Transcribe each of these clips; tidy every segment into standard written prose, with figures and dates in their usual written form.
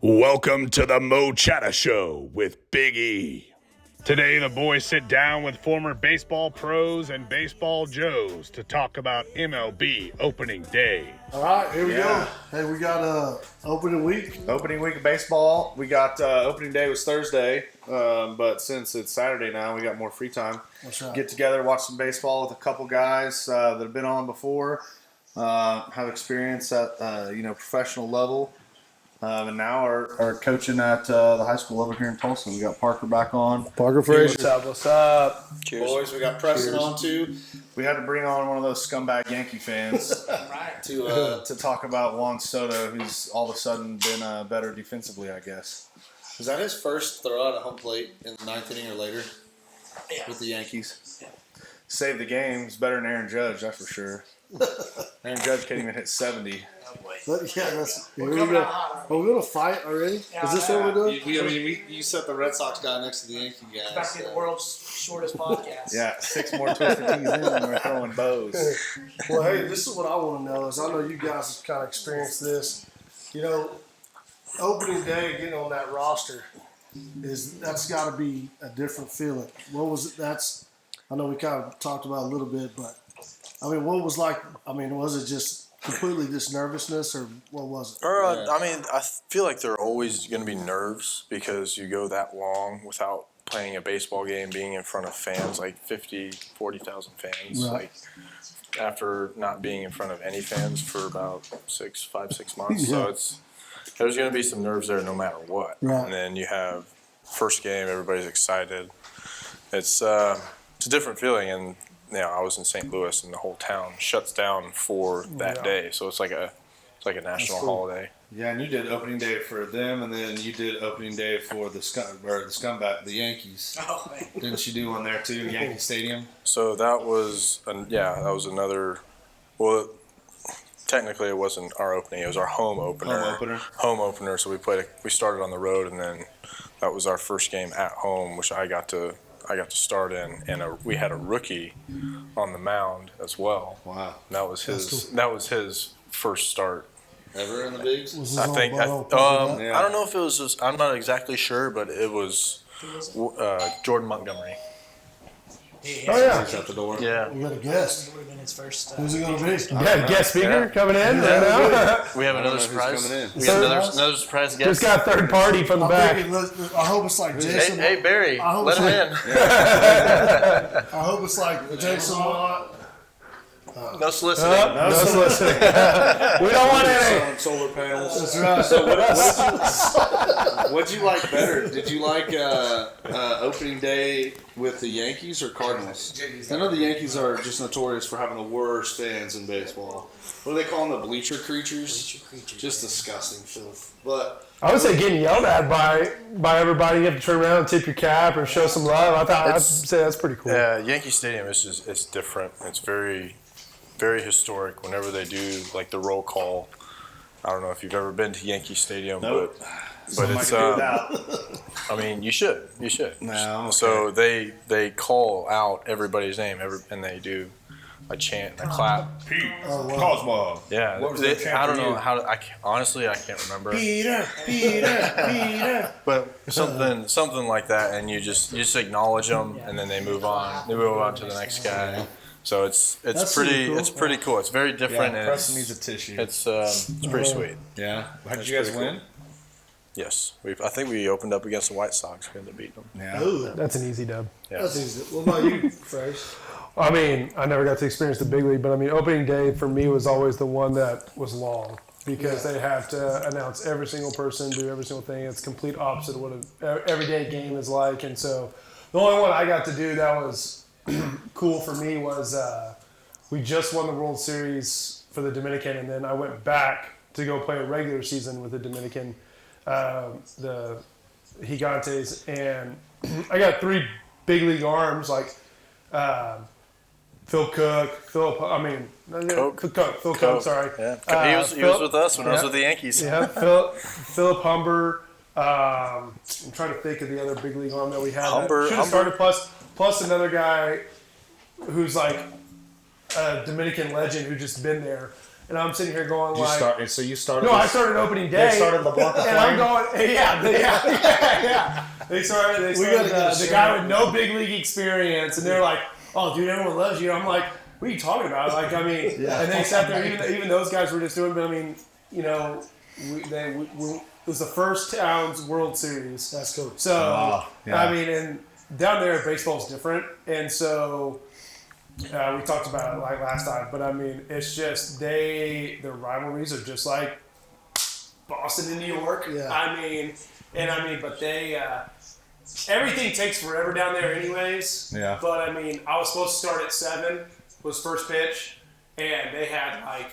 Welcome to the Mochatta Show with Big E. Today, the boys sit down with former baseball pros and baseball Joes to talk about MLB opening day. All right, here we go. Hey, we got opening week. Opening week of baseball. We got opening day was Thursday, but since it's Saturday now, we got more free time. That's right. Get together, watch some baseball with a couple guys that have been on before, have experience at professional level. And now are coaching at the high school over here in Tulsa. We got Parker back on. Parker Frazier. What's up? What's up? Cheers. Boys, we got Preston on too. We had to bring on one of those scumbag Yankee fans to talk about Juan Soto, who's all of a sudden been better defensively, I guess. Was that his first throw out of home plate in the ninth inning or later with the Yankees? Yeah. Saved the game. He's better than Aaron Judge, that's for sure. Aaron Judge can't even hit 70. But yeah, we're going to fight already? Yeah, is this what we're doing? You set the Red Sox guy next to the Yankee guy. It's about to be the world's shortest podcast. Yeah, 6 more Twisted Teas in and we're throwing bows. Well, hey, this is what I want to know is I know you guys have kind of experienced this. You know, opening day, getting on that roster, that's got to be a different feeling. What was it? I know we kind of talked about it a little bit, but I mean, what was like? I mean, was it just completely just nervousness, or what was it? I mean, I feel like there are always going to be nerves because you go that long without playing a baseball game, being in front of fans, like 40,000 fans. Right. Like after not being in front of any fans for about 6 months. Yeah. So there's going to be some nerves there no matter what. Right. And then you have first game, everybody's excited. It's a different feeling, and I was in St. Louis, and the whole town shuts down for that day. So it's like a national holiday. Yeah, and you did opening day for them, and then you did opening day for the scumbag, the Yankees. Oh, man. Didn't you do one there too, Yankee Stadium? So that was another. Well, technically it wasn't our opening; it was our home opener. Home opener. So we started on the road, and then that was our first game at home, which I got to start in, and we had a rookie on the mound as well. Wow, that was his first start Ever in the bigs? I think. I don't know if it was just. I'm not exactly sure, but it was Jordan Montgomery. Oh yeah, He's at the door. Yeah, we got a guest. It would have been his first. Who's it going to be? You got a guest speaker coming in right now? we have another surprise. coming in. We got another surprise guest. Just got a third party from the back. I hope it's like Jason. Hey Barry, let him in. I hope it's like Jason Watt. No soliciting. No soliciting. We don't want any. Solar panels. That's right. So what'd you like better? Did you like opening day with the Yankees or Cardinals? I know the Yankees are just notorious for having the worst fans in baseball. What do they call them? The bleacher creatures? Just disgusting filth. But I would say getting yelled at by everybody. You have to turn around and tip your cap or show some love. I'd say that's pretty cool. Yeah, Yankee Stadium it's different. It's very, very historic. Whenever they do like the roll call, I don't know if you've ever been to Yankee Stadium, nope. but it's. I mean, you should. No, okay. So they call out everybody's name, and they do a chant, a clap. Pete, Kozma. Yeah, What was that chant I don't for know you? how. Honestly, I can't remember. Peter. But something like that, and you just acknowledge them, and then they move on. They move on to the next guy. So it's pretty cool. It's very different. Yeah, and Preston needs a tissue. It's pretty sweet. Yeah. How did you guys win? Yes, I think we opened up against the White Sox. We had to beat them. Yeah. Ooh, That's an easy dub. Yeah. that's easy. What about you, Frazier? I mean, I never got to experience the big league, but I mean, opening day for me was always the one that was long because they have to announce every single person, do every single thing. It's complete opposite of what an everyday game is like. And so the only one I got to do that was cool for me was we just won the World Series for the Dominican, and then I went back to go play a regular season with the Dominican, the Gigantes, and I got 3 big league arms like Phil Cook, sorry. Yeah. He was with us when I was with the Yankees. Yeah, Philip Humber. I'm trying to think of the other big league arm that we had. Humber. Should have started plus another guy who's like a Dominican legend who just been there. And I'm sitting here going You started. no, I started opening day. They started LeBlanc the and I'm Flame? going, yeah. They started the guy with no big league experience, and they're like, oh, dude, everyone loves you. I'm like, what are you talking about? Like, I mean, and they sat there, even those guys were just doing, but I mean, you know, it was the first Towns World Series. That's cool. So, I mean, and down there, baseball's different, and so we talked about it like last time, but I mean, it's just their rivalries are just like Boston and New York. Yeah. I mean, but they everything takes forever down there, anyways. Yeah. But I mean, I was supposed to start at 7, was first pitch, and they had like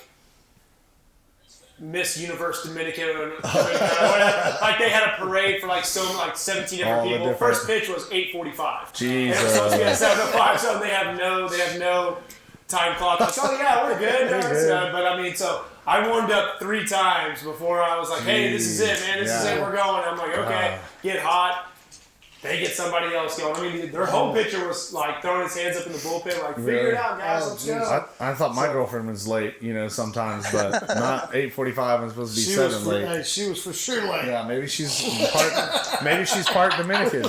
Miss Universe Dominican or whatever. Like they had a parade for like 17 different All the people. different- First pitch was 8:45. Jesus. And it was supposed to be at 7:05, so they have no time clock. Like, oh yeah, we're good. But I mean, so I warmed up 3 times before I was like, hey, this is it, man. This is it. We're going. I'm like, okay, get hot. They get somebody else going. I mean, their home pitcher was like throwing his hands up in the bullpen, like, figure it out, guys. Let's go. I thought my girlfriend was late, sometimes, but not 8:45. I'm supposed to be 7 late. Hey, she was for sure late. Yeah, maybe she's part Dominican.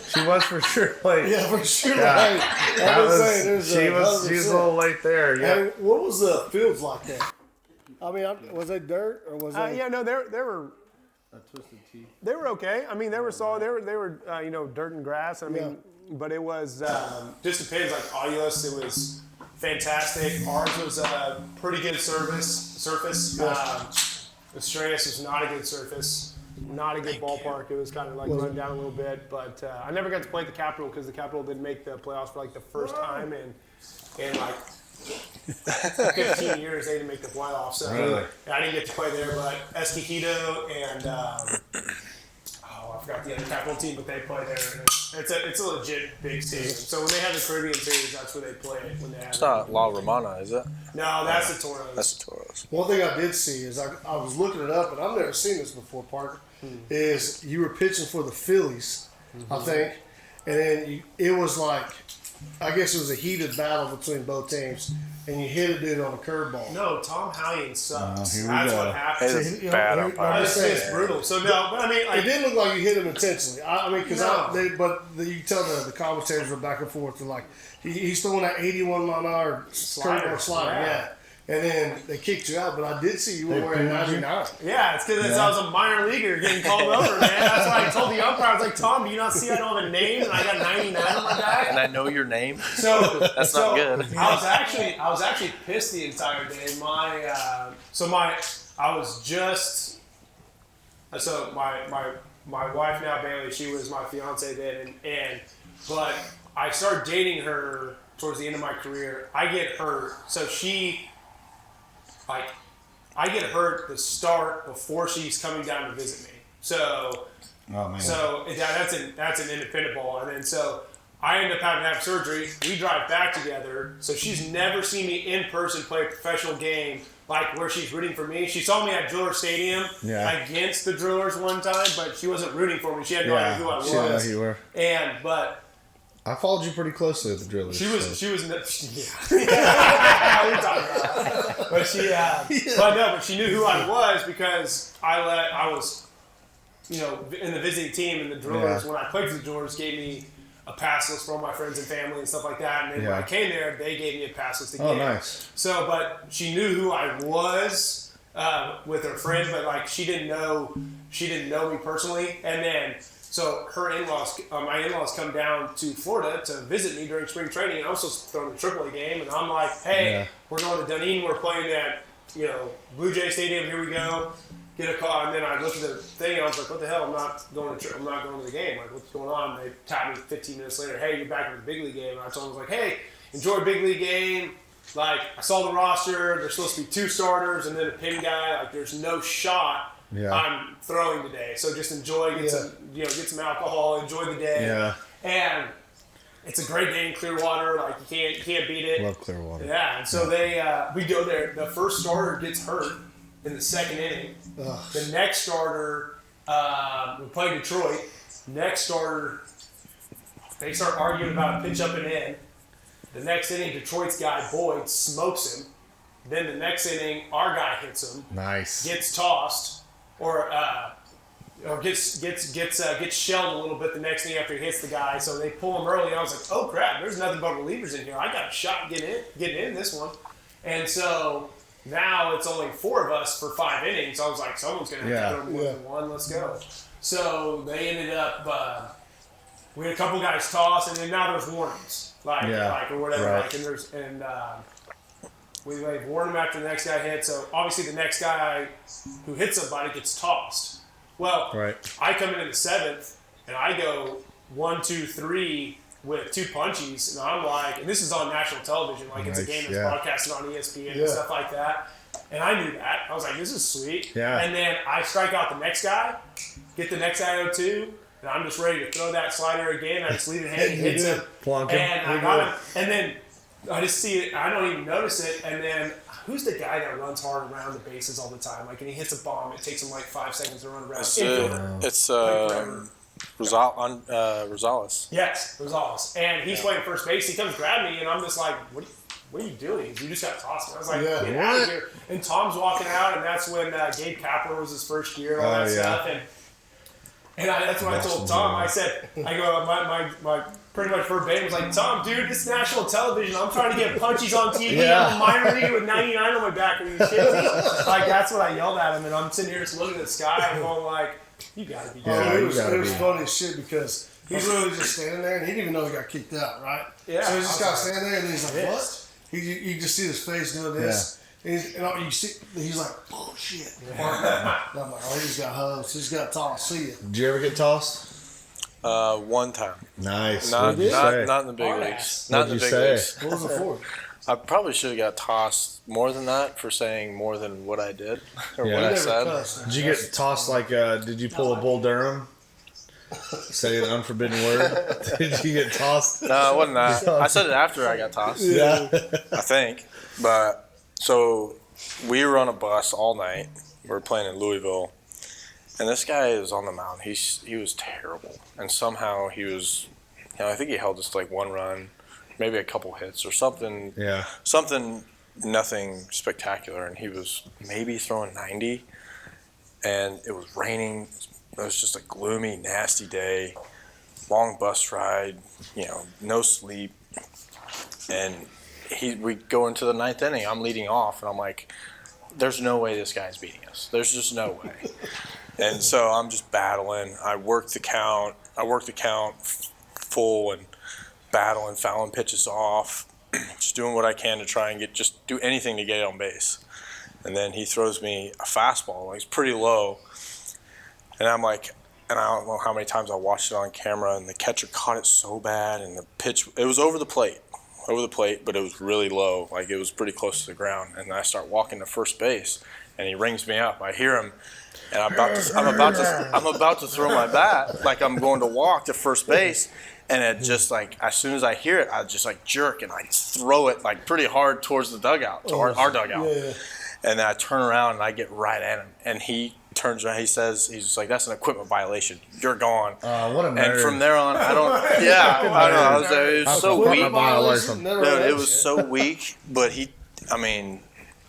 She was for sure late. Yeah, for sure Yeah. late. I was saying, She was a little late there. Yeah. Hey, what was the fields like that? I mean, was they dirt or was they? Yeah, no, they were. They were okay. I mean, they were solid. They were dirt and grass. I mean, but it was just depends. Like Audios, it was fantastic. Ours was a pretty good surface. Estrellas was not a good surface. Not a good ballpark. It was kind of like run down a little bit. But I never got to play at the Capitol because the Capitol didn't make the playoffs for like the first time in like 15 years. They didn't make the playoffs. So Really? I didn't get to play there. But Escogido and I forgot the other Capitol team, but they play there. And it's a legit big stadium. So when they have the Caribbean Series, that's where they play it. When they have It's not La Romana, is it? No, that's the Toros. That's the Toros. One thing I did see is I was looking it up, and I've never seen this before, Parker, is you were pitching for the Phillies, I think, and then it was like, I guess it was a heated battle between both teams, and you hit a dude on a curveball. No, Tom Hallion sucks. here we That's go. what happened. Hey, that's bad umpire. It's brutal. So no, but I mean, It like, didn't look like you hit him intentionally. I mean, because No. you can tell the commentators were back and forth. They're like, he's throwing that 81-mile-an-hour curveball slider, yeah. And then they kicked you out, but I did see you were wearing 99. yeah, it's because I was a minor leaguer getting called over, man. That's why I told the umpire, I was like, Tom, do you not see I don't have a name and I got 99 on my back? And I know your name. So That's not good. I was actually pissed the entire day. My wife now, Bailey, she was my fiance then, but I started dating her towards the end of my career. I get hurt, so I get hurt the start before she's coming down to visit me. So. Oh man. So that's an independent ball, and then so I end up having to have surgery. We drive back together, so she's never seen me in person play a professional game like where she's rooting for me. She saw me at Driller Stadium against the Drillers one time, but she wasn't rooting for me. She had no idea who I was. She didn't know who you were. But I followed you pretty closely with the Drillers. She was we talked about it. But she knew who I was because I was. In the visiting team and the Drillers, when I played for the Drillers, gave me a pass list for all my friends and family and stuff like that. And then when I came there, they gave me a pass list again. Oh, nice. So, but she knew who I was with her friend, but like she didn't know me personally. And then, so her in-laws, my in-laws come down to Florida to visit me during spring training. I was supposed to throw in a AAA game, and I'm like, hey, we're going to Dunedin. We're playing at Blue Jay Stadium. Here we go. Get a call, and then I looked at the thing, and I was like, "What the hell? I'm not going to the game. Like, what's going on?" And they tapped me 15 minutes later. Hey, you're back in the big league game. And I told them, I was like, "Hey, enjoy a big league game. Like, I saw the roster. There's supposed to be 2 starters and then a pin guy. Like, there's no shot I'm throwing today. So just enjoy, get some alcohol, enjoy the day. Yeah. And it's a great day in Clearwater. Like, you can't beat it. Love Clearwater. Yeah. And so we go there. The first starter gets hurt in the second inning. The next starter, we play Detroit. Next starter, they start arguing about a pitch up and in. The next inning, Detroit's guy, Boyd, smokes him. Then the next inning, our guy hits him, Nice. gets tossed, or gets shelled a little bit the next inning after he hits the guy. So they pull him early. And I was like, oh crap, there's nothing but relievers in here. I got a shot getting in this one. And so now it's only 4 of us for 5 innings. I was like, someone's gonna have to go more than one. Let's go. So they ended up. We had a couple guys toss, and then now there's warnings, like or whatever. Right. Like, and we warn him after the next guy hits. So obviously the next guy who hits somebody gets tossed. Well, I come in the 7th, and I go 1, 2, 3 with 2 punchies, and I'm like, and this is on national television, like it's a game that's broadcasted on ESPN and stuff like that. And I knew that. I was like, this is sweet. Yeah. And then I strike out the next guy, get the next guy 0-2. And I'm just ready to throw that slider again. I just leave it hanging, hits him, and I got him. And then I just see it. I don't even notice it. And then who's the guy that runs hard around the bases all the time? Like, and he hits a bomb. It takes him like 5 seconds to run around. It's Rosales. Yes, Rosales. And he's playing first base. He comes grab me, and I'm just like, what are you doing? You just got tossed. I was like, get out of here. And Tom's walking out, and that's when Gabe Kapler was his first year and all that stuff. And that's what I told Tom. I said, my pretty much verbatim was like, Tom, dude, this is national television. I'm trying to get punchies on TV. I'm a minor league with 99 on my back. Are you kidding me? Like, that's what I yelled at him. And I'm sitting here just looking at the sky and going like, you got to be kidding me. It was funny as shit because he's literally just standing there and he didn't even know he got kicked out, right? Yeah. So he's just got to stand there and he's like, what? You just see his face doing this. And you see, he's like, oh shit. I'm like, oh, he just got hosed. He just got tossed. See ya. Did you ever get tossed? One time. Nice. Not in the big leagues. Not in the big leagues. What was it for? I probably should have got tossed more than that for saying more than what I did or what I said. Did you get tossed like? Did you pull a Bull Durham? Say an unforbidden word. Did you get tossed? No, it wasn't that. I said it after I got tossed. Yeah, I think. But so we were on a bus all night. We were playing in Louisville, and this guy is on the mound. He was terrible, and somehow he was. I think he held us to like 1 run, maybe a couple hits or something. Yeah. Something, nothing spectacular, and he was maybe throwing 90, and it was raining. It was just a gloomy, nasty day, long bus ride, no sleep. And we go into the 9th inning. I'm leading off, and I'm like, there's no way this guy's beating us. There's just no way. And so I'm just battling. I work the count full and battling, fouling pitches off, just doing what I can to try and do anything to get on base. And then he throws me a fastball. Like, it's pretty low. And I'm like, and I don't know how many times I watched it on camera, and the catcher caught it so bad, and the pitch, it was over the plate, but it was really low. Like, it was pretty close to the ground. And I start walking to first base, and he rings me up. I hear him, and I'm about to throw my bat, like I'm going to walk to first base. And it just like, as soon as I hear it, I just like jerk, and I throw it like pretty hard towards the dugout, our dugout. Yeah. And then I turn around, and I get right at him, and he turns around, he's just like, that's an equipment violation. You're gone. What a nerd. And from there on, I don't know. It was so weak. It was so weak, but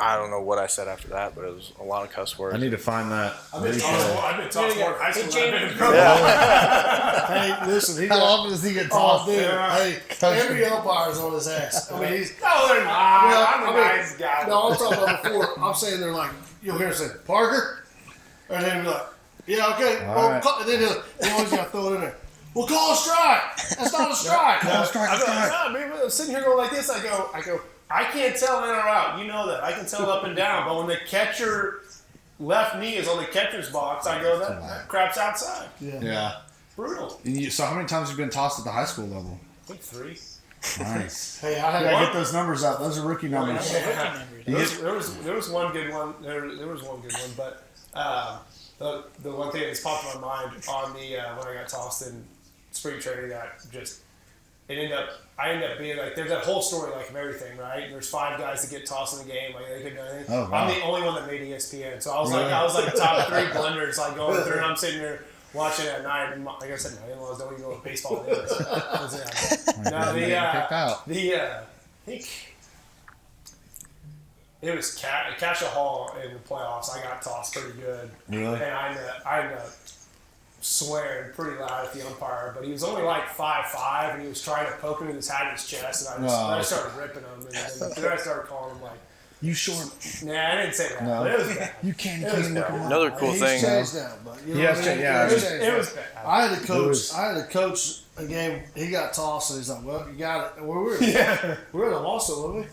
I don't know what I said after that, but it was a lot of cuss words. I need to find that. I've been tossed more in high school than I've been in pro. Hey, listen. How often does he get tossed? Dude, hey, every umpire's on his ass. I mean, he's... No, they're not. I'm a nice guy. No, I'm talking about before. I'm saying they're like, you'll hear him say, Parker? And then be like, yeah, okay. And then they always got to throw it in there. Well, call a strike. That's not a strike. Call a strike. I'm sitting here going like this. I go, I can't tell in or out. You know that. I can tell up and down. But when the catcher left knee is on the catcher's box, I go, that crap's outside. Yeah. Brutal. So how many times have you been tossed at the high school level? I think 3. Nice. Hey, I had to get those numbers up. Those are rookie numbers. There was one good one. There was one good one, but the one thing that's popped in my mind on the when I got tossed in spring training, that just I ended up being like, there's that whole story like of everything, right? And there's 5 guys that get tossed in the game, like they couldn't do anything. Oh, wow. I'm the only one that made ESPN, so I was like top 3 blunders, like going through, and I'm sitting there watching it at night. And like I said, my in-laws don't even know what baseball is. I think it was catch a hall in the playoffs. I got tossed pretty good. Really? And I ended up swearing pretty loud at the umpire, but he was only like 5'5", and he was trying to poke him in his hat in his chest, and I started ripping him, and then I started calling him like, You short. nah, I didn't say that. No. But it was bad. You can't It was keep bad. looking. Another cool He's thing. changed now, but you know He has what I mean? changed, yeah. He's changed It now. was bad. I had Lewis. to coach a game. He got tossed, and he's like, "Well, you got it." And we were in a lawsuit, weren't we?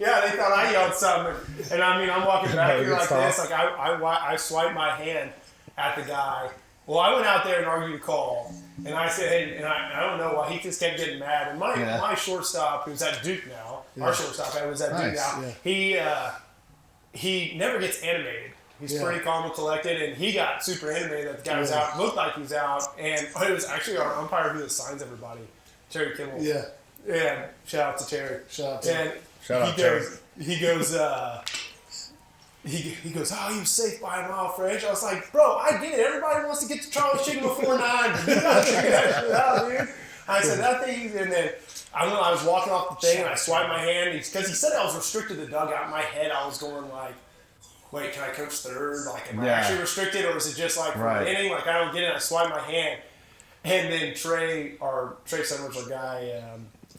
Yeah, they thought I yelled something, and I mean, I'm walking back here Good like stuff. this, like I swiped my hand at the guy. Well, I went out there and argued a call, and I said, hey, and I don't know why he just kept getting mad. And my shortstop, who's at Duke now, our shortstop, who's at Duke now, he never gets animated. He's pretty calm and collected, and he got super animated that the guy was out, looked like he was out, and it was actually our umpire who signs everybody, Terry Kimmel. Yeah. Yeah, shout out to Terry. Shout out to and Shout out, Terry. he goes, he goes, oh, he was safe by a mile, French. I was like, bro, I get it. Everybody wants to get to Charles Chicken before 9. But you gotta figure that shit out, dude. I said, that thing, and then I was walking off the thing, and I swiped my hand, because he said I was restricted to dugout. In my head, I was going like, wait, can I coach third? Like, am I actually restricted, or is it just like from the inning? Like, I don't get it. I swiped my hand. And then Trey Summers, our guy,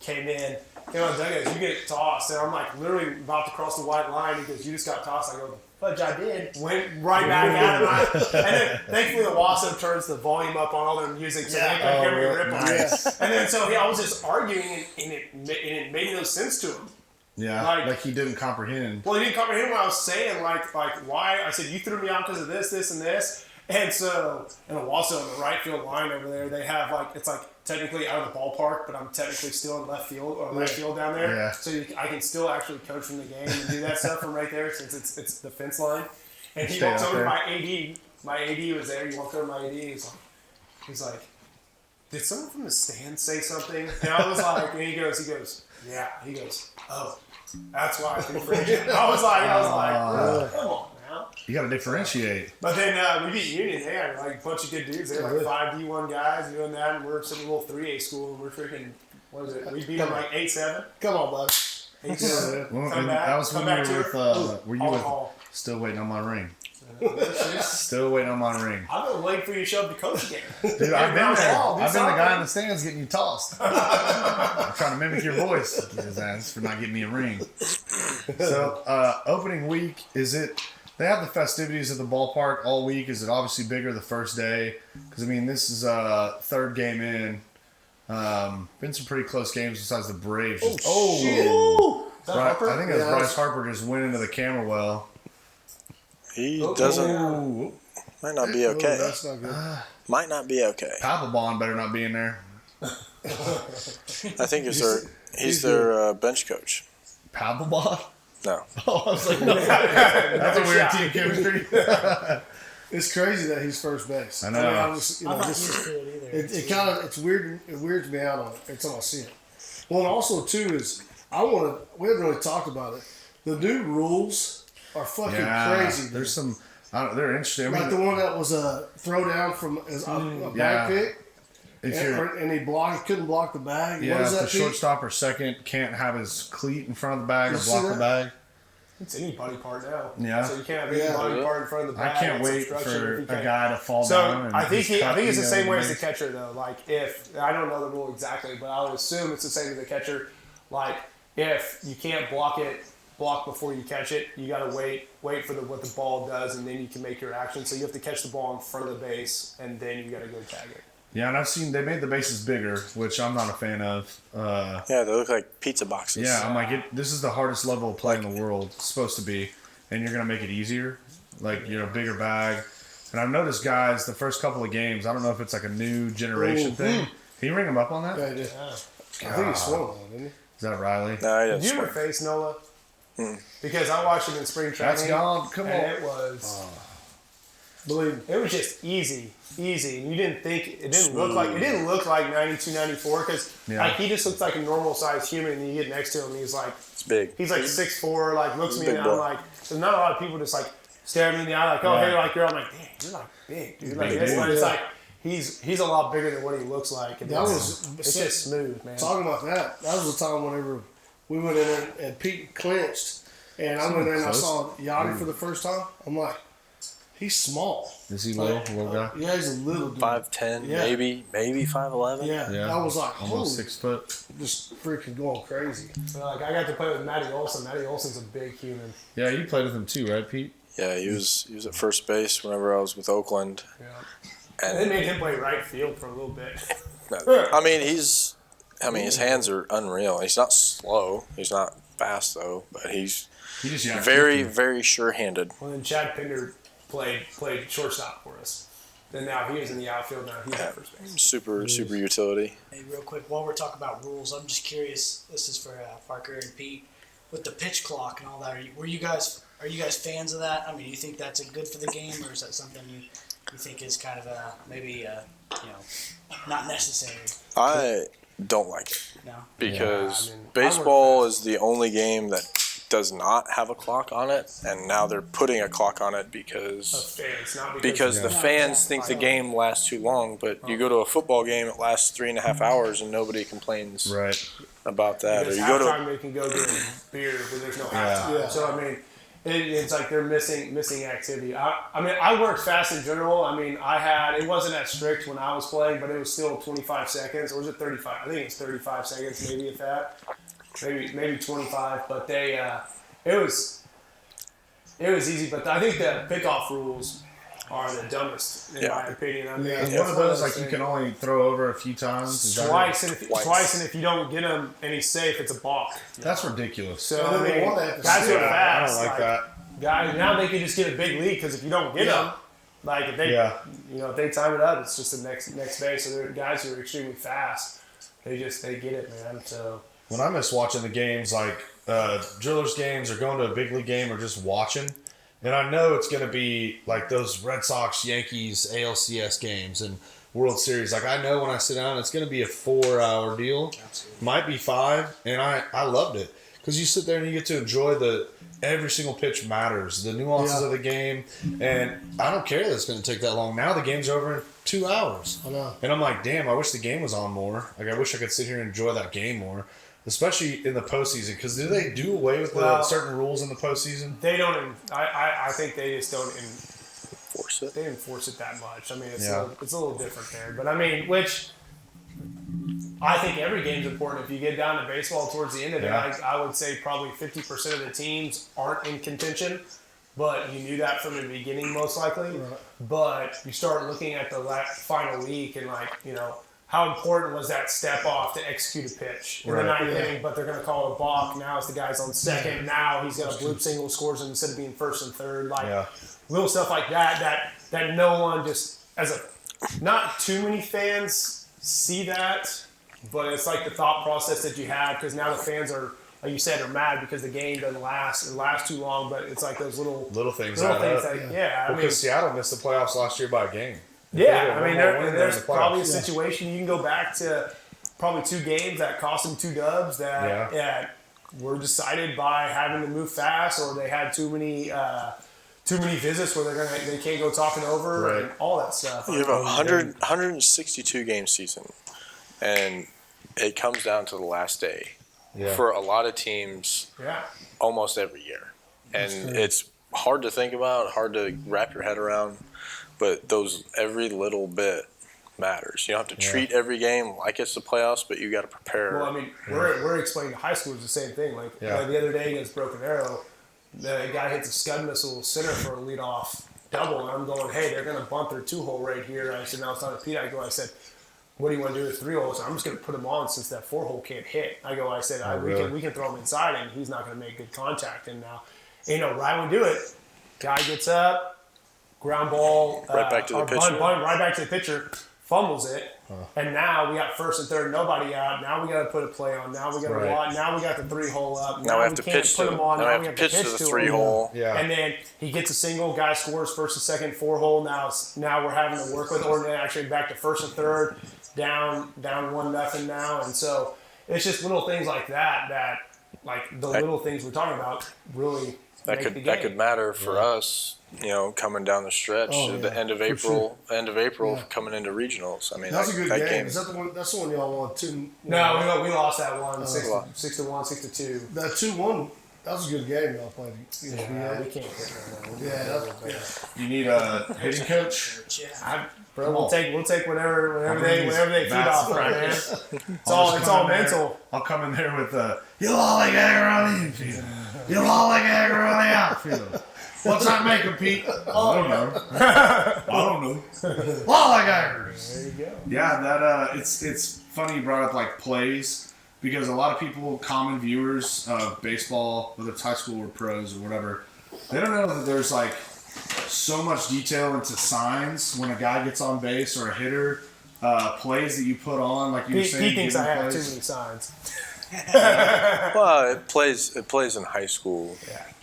came on the dugout, you get tossed. And I'm like literally about to cross the white line. He goes, you just got tossed. I go, fudge, I did. Went right back at him. And then thankfully the Wasso turns the volume up on all their music so they can hear me rip on it. And then so I was just arguing, and it made no sense to him. Yeah, like he didn't comprehend. Well, he didn't comprehend what I was saying. Like why? I said, you threw me out because of this, this, and this. And so, and also in the right field line over there, they have it's technically out of the ballpark, but I'm technically still in left field or left field down there. Yeah. So I can still actually coach from the game and do that stuff from right there since it's the fence line. And he walks over to my AD. My AD was there. He walked over to my AD. He's like, did someone from the stand say something? And I was like, and he goes, yeah. He goes, oh, that's why I threw Frazier. I was like, come on. You got to differentiate. But then we beat Union. They had a bunch of good dudes. They were 5 D1 guys doing that, and we're sitting in a little 3A school, and we're freaking, what is it? We beat them 8-7. Come on, bud. 8-7. Well, that was when you were still waiting on my ring. Still waiting on my ring. I've been waiting for you to show up to coach again. Dude, I've been there. I've been the guy in the stands getting you tossed. I'm trying to mimic your voice. His ass for not getting me a ring. So, opening week, they have the festivities at the ballpark all week. Is it obviously bigger the first day? Because, I mean, this is third game in. Been some pretty close games besides the Braves. Shit. I think it was Bryce Harper just went into the camera well. He doesn't. Might not be okay. That's not good. Might not be okay. Papelbon better not be in there. I think he's their bench coach. Papelbon? No. Oh, I was like, no. That's a weird team chemistry. It's crazy that he's first base. I know. I was, I'm not used to it either. It kind of it's weird. It weirds me out on it every time I see it. Well, and also too is we haven't really talked about it. The new rules are fucking crazy. Dude. There's some. They're interesting. Like the one that was a throw down from a bag pick. And he couldn't block the bag. Yeah, what is if that, the shortstop or second can't have his cleat in front of the bag or You block see the that? bag. It's any body part now. Yeah. So you can't have any body part in front of the bag. I can't It's wait obstruction for if you a can't. guy to fall So down. And I think it's the same way as the the catcher though. Like if I don't know the rule exactly, but I would assume it's the same as the catcher. Like if you can't block before you catch it, you got to wait for what the ball does, and then you can make your action. So you have to catch the ball in front of the base, and then you got to go tag it. Yeah, and I've seen they made the bases bigger, which I'm not a fan of. Yeah, they look like pizza boxes. Yeah, I'm like, this is the hardest level of play in the world. It's supposed to be, and you're gonna make it easier, like bigger bag. And I've noticed guys the first couple of games. I don't know if it's like a new generation thing. Can you ring them up on that? Yeah, I did. I think he swung on it, didn't he? Is that Riley? No, he Did doesn't you ever swear. face Nola? Because I watched him in spring training. That's gone. Come on. And it was. Believe me, it was just easy, and you didn't think it didn't look like 92, 94 because he just looks like a normal sized human, and you get next to him, and he's like, It's big. he's like 6'4", like looks at me, Big and boy. I'm like, there's not a lot of people just like stare at me in the eye, like, oh hey, like you're, I'm like, damn, you're like big, dude, like this, but it's like he's a lot bigger than what he looks like, and it's just smooth, man. Talking about that was the time whenever we went in there and Pete clinched, and I went in and I saw Yachty for the first time. I'm like, he's small. Is he little guy? Yeah, he's a little dude. 5'10", Yeah. maybe 5'11". Yeah. I was like, almost holy, 6 foot. just freaking going crazy. So, like, I got to play with Matty Olson. Matty Olson's a big human. Yeah, you played with him too, right, Pete? Yeah, he was at first base whenever I was with Oakland. Yeah. And They made him play right field for a little bit. I mean, his hands are unreal. He's not slow. He's not fast though, but he's very, very sure-handed. Well, then Chad Pinder played shortstop for us. Then now he was in the outfield. Now he's at first base. Super utility. Hey, real quick, while we're talking about rules, I'm just curious. This is for Parker and Pete with the pitch clock and all that. Are you guys fans of that? I mean, do you think that's good for the game, or is that something you think is kind of maybe not necessary? I don't like it. No. Because baseball is the only game that does not have a clock on it, and now they're putting a clock on it because the fans think the game lasts too long. But you go to a football game, it lasts 3.5 hours, and nobody complains about that. Because or you go to they can go get a beer, but there's no halftime. Yeah. So I mean, it's like they're missing activity. I mean, I worked fast in general. I mean, it wasn't as strict when I was playing, but it was still 25 seconds, or was it 35? I think it's 35 seconds, maybe if that. Maybe 25, but it was easy. But I think the pickoff rules are the dumbest in my opinion. I mean, Is one of those like you can only throw over a few times? Twice, and if you don't get him and he's safe, it's a balk. That's ridiculous. So I mean, guys who are fast, I don't like that. Guys, now they can just get a big lead because if you don't get them, like if they, if they time it up, it's just the next base. So there are guys who are extremely fast. They get it, man. So. When I miss watching the games, like drillers games or going to a big league game or just watching, and I know it's going to be like those Red Sox, Yankees, ALCS games and World Series. Like I know when I sit down, it's going to be a 4-hour deal. Absolutely. Might be 5, and I loved it because you sit there and you get to enjoy every single pitch matters, the nuances of the game, and I don't care that it's going to take that long. Now the game's over in 2 hours. I know. And I'm like, damn, I wish the game was on more. Like I wish I could sit here and enjoy that game more. Especially in the postseason, because do they do away with certain rules in the postseason? They don't. I think they just don't enforce it. They enforce it that much. I mean, it's a little different there. But I mean, which I think every game's important. If you get down to baseball towards the end of it, I would say probably 50% of the teams aren't in contention. But you knew that from the beginning, most likely. Right. But you start looking at the final week and how important was that step off to execute a pitch in the ninth inning, but they're going to call it a balk. Now it's the guy's on second. Now he's got a bloop single, scores him instead of being first and third. Little stuff like that no one not too many fans see that, but it's like the thought process that you have because now the fans are, like you said, are mad because the game doesn't last too long, but it's like those little things. Because Seattle missed the playoffs last year by a game. Yeah, I mean, there's probably a situation you can go back to probably 2 games that cost them 2 dubs that were decided by having to move fast or they had too many visits where they can't go talking over and all that stuff. You have a 162 game season, and it comes down to the last day for a lot of teams almost every year. And it's hard to think about, hard to wrap your head around. But every little bit matters. You don't have to treat every game like it's the playoffs, but you got to prepare. Well, I mean, we're explaining to high schoolers the same thing. Like the other day against Broken Arrow, the guy hits a scud missile center for a leadoff double, and I'm going, hey, they're going to bunt their 2-hole right here. I said, now it's on a Pete. I said, what do you want to do with 3-hole? So I'm just going to put him on since that 4-hole can't hit. I said, we can throw him inside, and he's not going to make good contact. And now, right when we do it, guy gets up. Ground ball, right back to the pitcher. Right back to the pitcher, fumbles it, and now we got first and third, nobody out. Now we got to put a play on. Now we got to watch. Now we got the 3-hole up. Now we have to pitch to him on. Now we have to pitch to the 3-hole. Yeah. And then he gets a single. Guy scores first and second, 4-hole. Now we're having to work with, or actually back to first and third, down 1-0 now, and so it's just little things like that little things we're talking about really that could matter for us. coming down the stretch at the end of April, coming into regionals. I mean, that's a good that game. Is that the one? That's the one y'all won 2? No, we lost that one 6-1, 6-2. That 2-1. That was a good game y'all played. Yeah, we can't hit right now. Yeah. You need a hitting coach. Bro, we'll take whatever they feed off right, man. It's all mental. I'll come in there with you lollygagger on the infield. You lollygagger on the outfield. What's that making, Pete? I don't know. Lollygaggers. There you go. Yeah, that it's funny you brought up like plays because a lot of people, common viewers of baseball, whether it's high school or pros or whatever, they don't know that there's like so much detail into signs when a guy gets on base or a hitter, plays that you put on, like you were saying. He thinks I have too many signs. Well, it plays in high school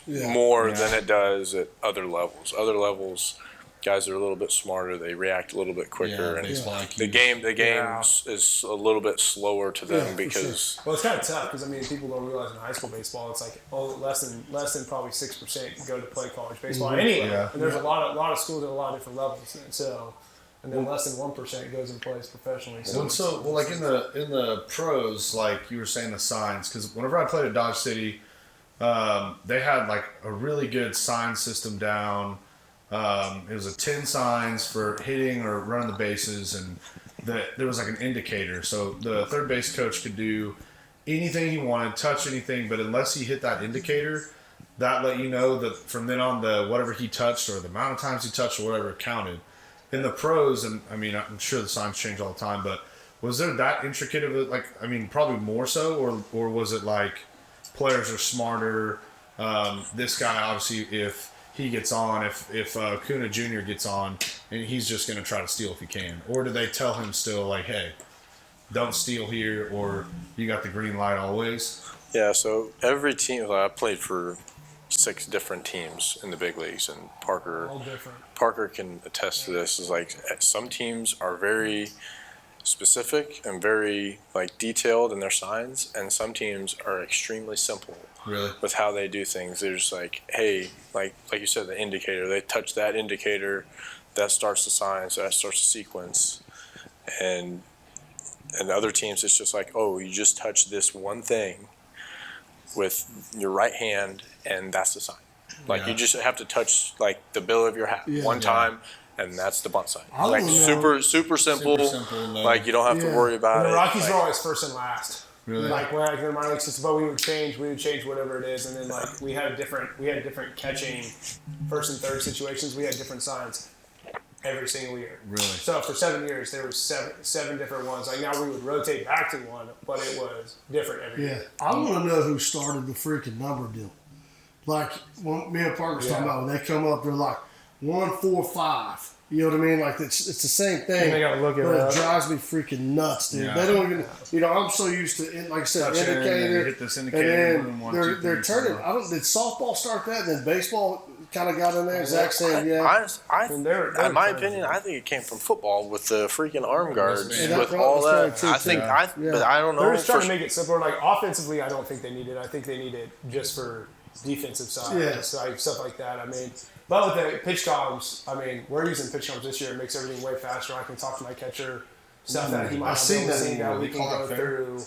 more than it does at other levels. Other levels, guys are a little bit smarter. They react a little bit quicker, and the game is a little bit slower to them because. Well, it's kind of tough because people don't realize in high school baseball it's like less than probably 6% go to play college baseball anyway. Yeah. And there's a lot of schools at a lot of different levels, and then less than 1% goes and plays professionally. So like in the pros, like you were saying, the signs, because whenever I played at Dodge City, they had like a really good sign system down. It was 10 signs for hitting or running the bases, and there was like an indicator. So the third base coach could do anything he wanted, touch anything, but unless he hit that indicator, that let you know that from then on, whatever he touched or the amount of times he touched or whatever counted. In the pros, and I'm sure the signs change all the time, but was there that intricate of it? Probably more so, or was it like players are smarter? This guy, obviously, if he gets on, if Kuna Jr. gets on, and he's just going to try to steal if he can, or do they tell him still like, hey, don't steal here, or you got the green light always? Yeah. So every team, I played for 6 different teams in the big leagues, and Parker can attest to this. Is like some teams are very specific and very like detailed in their signs, and some teams are extremely simple with how they do things. They're just like, hey, like you said, the indicator. They touch that indicator, that starts the sign, so that starts the sequence. And other teams, it's just like, oh, you just touch this one thing with your right hand, and that's the sign. Like you just have to touch like the bill of your hat one time, and that's the bunt sign. Like super simple. Like you don't have to worry about it. The Rockies were always first and last. Really? Like when in the minor league system, but we would change whatever it is, and then like we had different catching first and third situations. We had different signs every single year. Really? So for 7 years, there were seven different ones. Like now we would rotate back to one, but it was different every year. I want to know who started the freaking number deal. Like when me and Parker was talking about when they come up, they're like 1, 4, 5. You know what I mean? Like it's the same thing. They gotta look at it drives me freaking nuts, dude. Yeah. They don't even. I'm so used to, like I said, indicator. Hit this indicator. And then they're turning. Did softball start that? And then baseball kind of got in there. Zach saying, in my opinion, I think it came from football with the freaking arm guards with all that. But I don't know. They're just trying to make it simpler. Like offensively, I don't think they need it. I think they need it just for defensive side, stuff like that. But with the pitch columns, we're using pitch columns this year. It makes everything way faster. I can talk to my catcher, stuff that he might not be able to see that we can go through.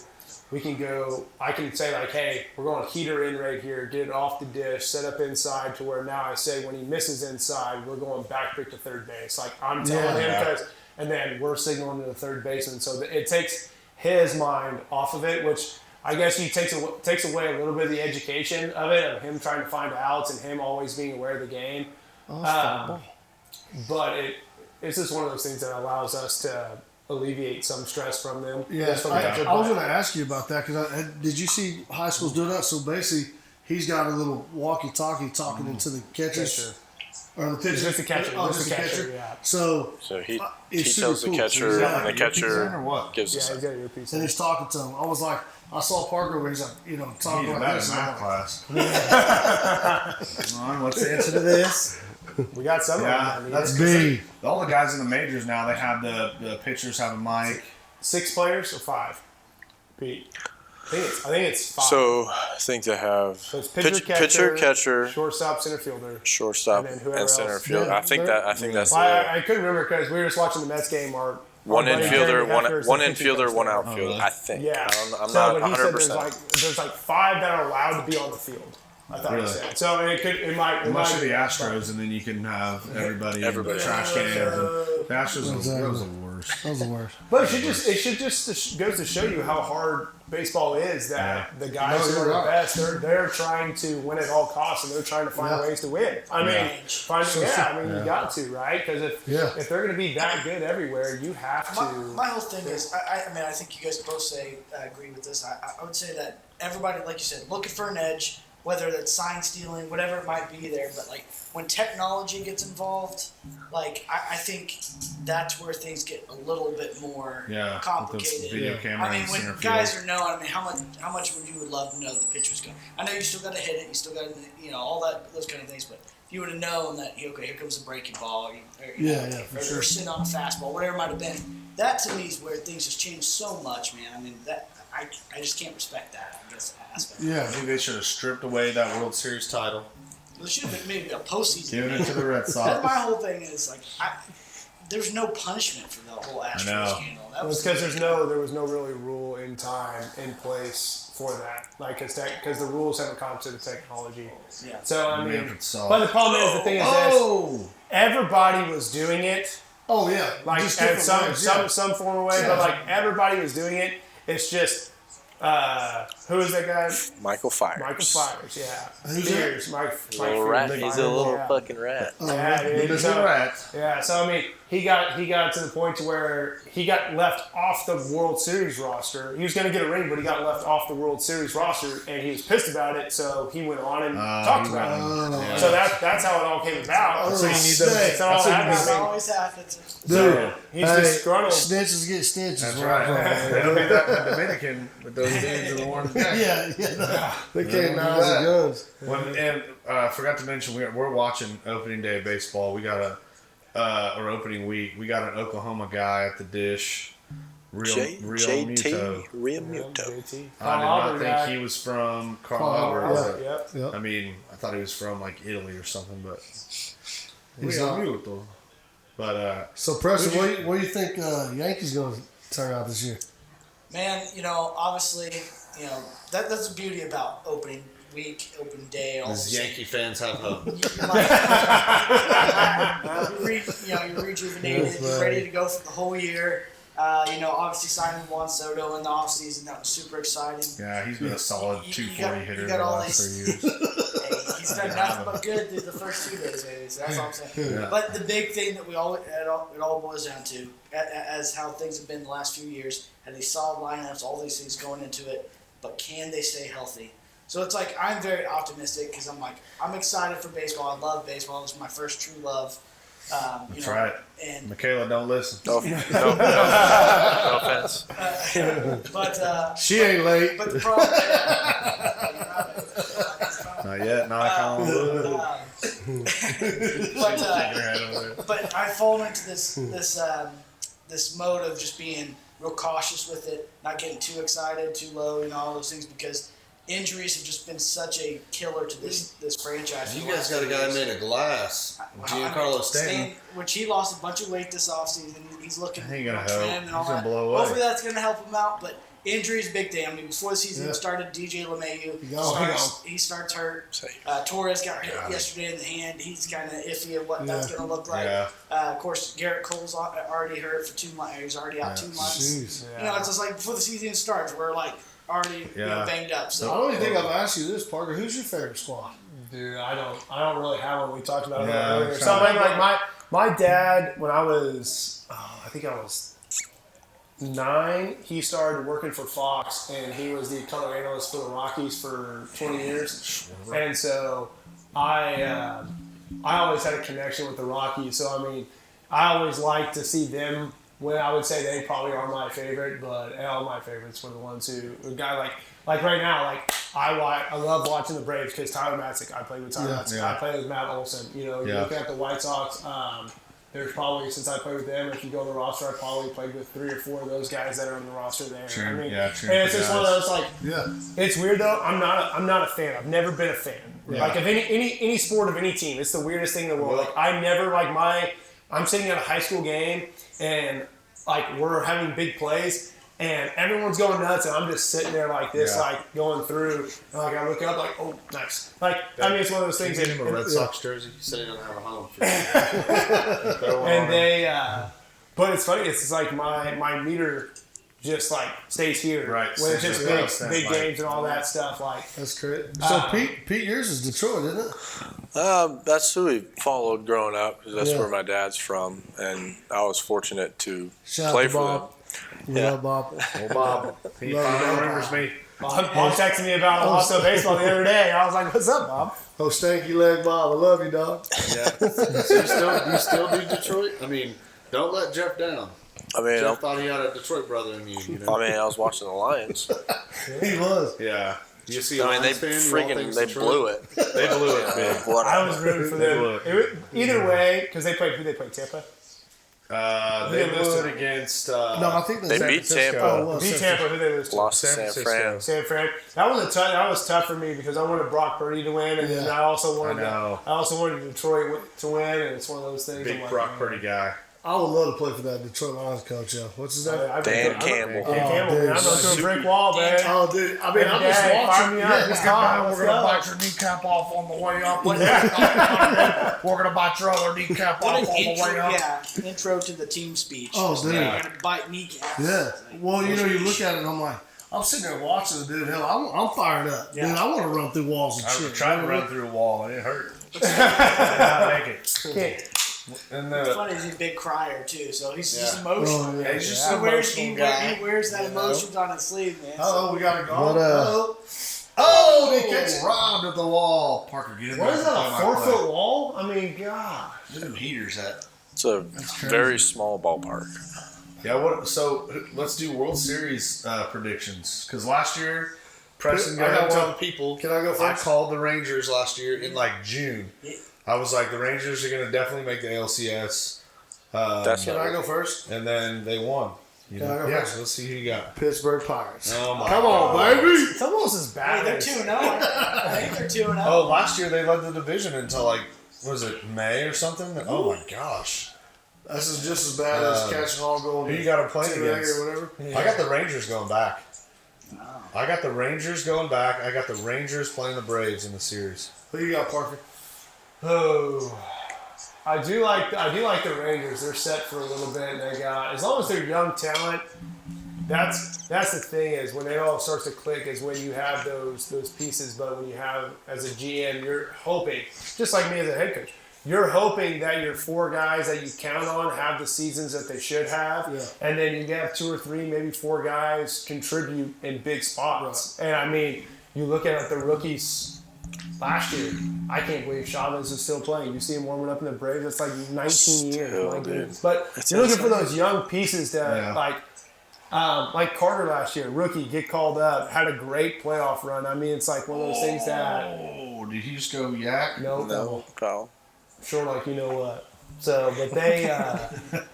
We can go, I can say like, hey, we're going heater in right here, get it off the dish, set up inside to where now I say when he misses inside, we're going back pick to third base. Like I'm telling him and then we're signaling to the third baseman. So it takes his mind off of it, which I guess he takes away a little bit of the education of it, of him trying to find outs and him always being aware of the game. But it's just one of those things that allows us to alleviate some stress from them. Yeah, I was going to ask you about that because did you see high schools do that? So basically, he's got a little walkie-talkie talking into the catchers. Or the pitcher. Just the catcher. Just the catcher, yeah. So he tells the catcher, and the catcher gives us. Yeah, he's got earpiece. And he's talking to him. I was like, I saw Parker where he's like, talking about this. Math class. Come on, what's the answer to this? We got some of them. That's big. All the guys in the majors now, they have the pitchers have a mic. 6 players or 5? Pete? I think it's 5. So I think they have So it's pitcher, catcher, shortstop, center fielder, shortstop, and then whoever and center else. fielder. Yeah, I think that's Well, I couldn't remember because we were just watching the Mets game. Our one buddy infielder, Jeremy one Hefner's one the pitching infielder, coach one there. outfielder. I think. Yeah. I'm So, not but he 100. said percent there's like 5 that are allowed to be on the field. I thought he said. So it might. Unless you're the Astros, and then you can have everybody in the trash cans. And the Astros was the worst. That was the worst. But it should just goes to show you how hard baseball is. That the guys who are the best, they're trying to win at all costs, and they're trying to find ways to win. I mean, you got to, right? Because if they're going to be that good everywhere, you have to. My whole thing is, I mean, I think you guys both agree with this. I would say that everybody, like you said, looking for an edge, whether that's sign stealing, whatever it might be there. But like when technology gets involved, like I think that's where things get a little bit more complicated. Video camera. I mean, when guys are knowing, I mean, how much would you love to know the pitch was going? I know you still got to hit it, you still got to, all those kind of things, but if you would have known that, okay, here comes a breaking ball, or sitting on a fastball, whatever it might have been, that to me is where things just changed so much, man. I mean, that I just can't respect that, I guess, aspect. I think they should have stripped away that World Series title. There should have been maybe a postseason. Giving it to the Red Sox. That's my whole thing is like, there's no punishment for the whole Astros scandal. It's because there was no really rule in place for that, like because the rules haven't caught up to the technology. Yeah. So I mean, but the problem is the thing is this: everybody was doing it. Oh yeah, like in some form of way, but like everybody was doing it. It's just who is that guy? Michael Fires. Yeah. Fires. Little rat. He's a little fucking rat. Yeah, dude. He's a rat. Yeah. So I mean, he got to the point to where he got left off the World Series roster. He was going to get a ring, but he got left off the World Series roster, and he was pissed about it. So he went on and talked about it. So that's how it all came about. So you need that always happens. Dude, he's disgruntled. Snitches get stitches. That's right. They'll be that in Dominican with those dudes in the orange jacket. They can't knives and guns. And forgot to mention, we're watching opening day of baseball. We got or opening week. We got an Oklahoma guy at the dish. JT Realmuto. I did not think he was from Colorado. Yep. I mean, I thought he was from like Italy or something, but Realmuto. But so Preston, what do you think Yankees going to turn out this year? Man, obviously, that's the beauty about opening week, opening day. All Does Yankee fans have hope? You're rejuvenated, you're ready to go for the whole year. Obviously signing Juan Soto in the offseason, that was super exciting. Yeah, he's been a solid 240 hitter the last 3 years. Hey, he's done nothing but good through the first 2 days, baby. So that's all I'm saying. Yeah. But the big thing that it all boils down to, as how things have been the last few years, had these solid lineups, all these things going into it, but can they stay healthy? So it's like I'm very optimistic because I'm excited for baseball. I love baseball. It's my first true love. That's right. And Michaela, don't listen. No offense. But she ain't late. But the problem. Not yet. Knock on wood. But I've fallen into this mode of just being real cautious with it, not getting too excited, too low, all those things because injuries have just been such a killer to this franchise. You guys got a guy made of glass, Giancarlo Stanton, which he lost a bunch of weight this offseason. He's looking trim and all that. Gonna blow away. Hopefully that's going to help him out, but injuries big day. I mean, before the season started, DJ LeMahieu he starts hurt. Torres got hit yesterday in the hand. He's kind of iffy of what that's going to look like. Of course, Garrett Cole's already hurt for 2 months. He's already out 2 months. It's just like before the season starts, we're like already banged up. So I don't even think I've asked you this, Parker. Who's your favorite squad? Dude, I don't really have one. We talked about it earlier. Something like my dad, when I was, I think I was 9, he started working for Fox, and he was the color analyst for the Rockies for 20 years. And so I always had a connection with the Rockies. So I mean, I always liked to see them. Well, I would say they probably are my favorite, but all my favorites were the ones who a guy like right now, I love watching the Braves because Tyler Matzik. I played with Tyler Matzik. I played with Matt Olson. You're looking at the White Sox. there's probably, since I played with them, if you go on the roster, I probably played with 3 or 4 of those guys that are on the roster there. True. I mean, Yeah, true. and it's just one of those, like, Yeah. it's weird though. I'm not a fan. I've never been a fan. Yeah. Like, of any sport of any team, it's the weirdest thing in the world. Like, I never, like, I'm sitting at a high school game and, like, we're having big plays. And everyone's going nuts, and I'm just sitting there like this, like going through. And like I look up, like, oh, nice. Like I mean, it's one of those things. Get him a Red Sox jersey. He said he doesn't have a home. And they, but it's funny. It's just like my meter just like stays here, Right. When it's just big like, games and all that stuff. Like That's great. So Pete, yours is Detroit, isn't it? That's who we followed growing up. 'Cause that's Yeah. where my dad's from, and I was fortunate to Shout play out to for Bob. them. We Yeah. love Bob. Well, Bob, he Love finally you, Bob. remembers me. Bob texted me about also baseball the other day. I was like, "What's up, Bob?" Oh, stanky leg Bob. I love you, dog. Yeah. So you still do Detroit? I mean, don't let Jeff down. I mean, Jeff thought he had a Detroit brother in you. You know? I was watching the Lions. He was. Yeah. You see, I mean, they Lions fan, you all think they Detroit? blew it. They blew it, man. I was rooting for them. Either way, because they played Tampa. They blew it against. No, I think They San beat Francisco. Tampa. Oh, it was Beat San Tampa. Who they lose to? Lost to San San Francisco. Fran. San Fran. That was tough for me because I wanted Brock Purdy to win, and then I also wanted Detroit to win, and it's one of those things. Big I'm like, Brock man. Purdy guy. I would love to play for that Detroit Lions coach, yo. What's his name? Dan Campbell. Dan Campbell, dude. man. I'm going to a brick wall, man. Oh, dude. I mean, I'm just Fire watching. me up. Yeah, Let's go. We're gonna bite your kneecap off on the way up. We're gonna bite your other kneecap off What on an the way up. intro to the team speech. Oh, dude. You're gonna bite kneecaps. Yeah. Well, you know, you look at it and I'm like, I'm sitting there watching the dude. Hell, I'm fired up. Dude, I want to run through walls and I shit. tried to You know run what through a wall and it hurt. I did not make it. Okay. And It's funny, he's a big crier too, so he's just emotional. Oh, yeah. he's just He an wears, emotional guy. he wears that emotions on his sleeve, man. Oh, we got to go. But, Oh, they catch it. robbed at the wall. Parker, get in there. What is that, and a play my 4-foot wall? I mean, God. play. Them heaters at. It's a very small ballpark. Yeah, so let's do World Series predictions. Because last year, Preston I gotta got tell one. the people. Can I go I first? called the Rangers last year in like June. I was like, the Rangers are gonna definitely make the ALCS. That's Can I go first? And then they won. You Can I go yeah, first? let's see who you got. Pittsburgh Pirates. Oh my Come on, baby. It's almost as Hey, bad they're as 2-0. I think they're 2-0. Oh, last year they led the division until like, what was it, May or something? Oh my gosh. This is just as bad as catching all going. Who you got to play 2-8 against? or whatever. I got the Rangers going back. I got the Rangers going back. I got the Rangers playing the Braves in the series. Who you got, Parker? Oh, I do like the Rangers. They're set for a little bit. They got, as long as they're young talent. That's the thing, is when it all starts to click is when you have those pieces. But when you have, as a GM, you're hoping, just like me as a head coach, you're hoping that your 4 guys that you count on have the seasons that they should have, and then you have 2 or 3, maybe 4 guys contribute in big spots. Right. And I mean, you look at the rookies last year. I can't believe Chavez is still playing. You see him warming up in the Braves. That's like 19 years. My goodness. But you're looking for those young pieces to like Carter last year, rookie, get called up, had a great playoff run. I mean, it's like one of those things that. Oh, did he just go yak? No. Foul. Sure, like you know what. So, but they.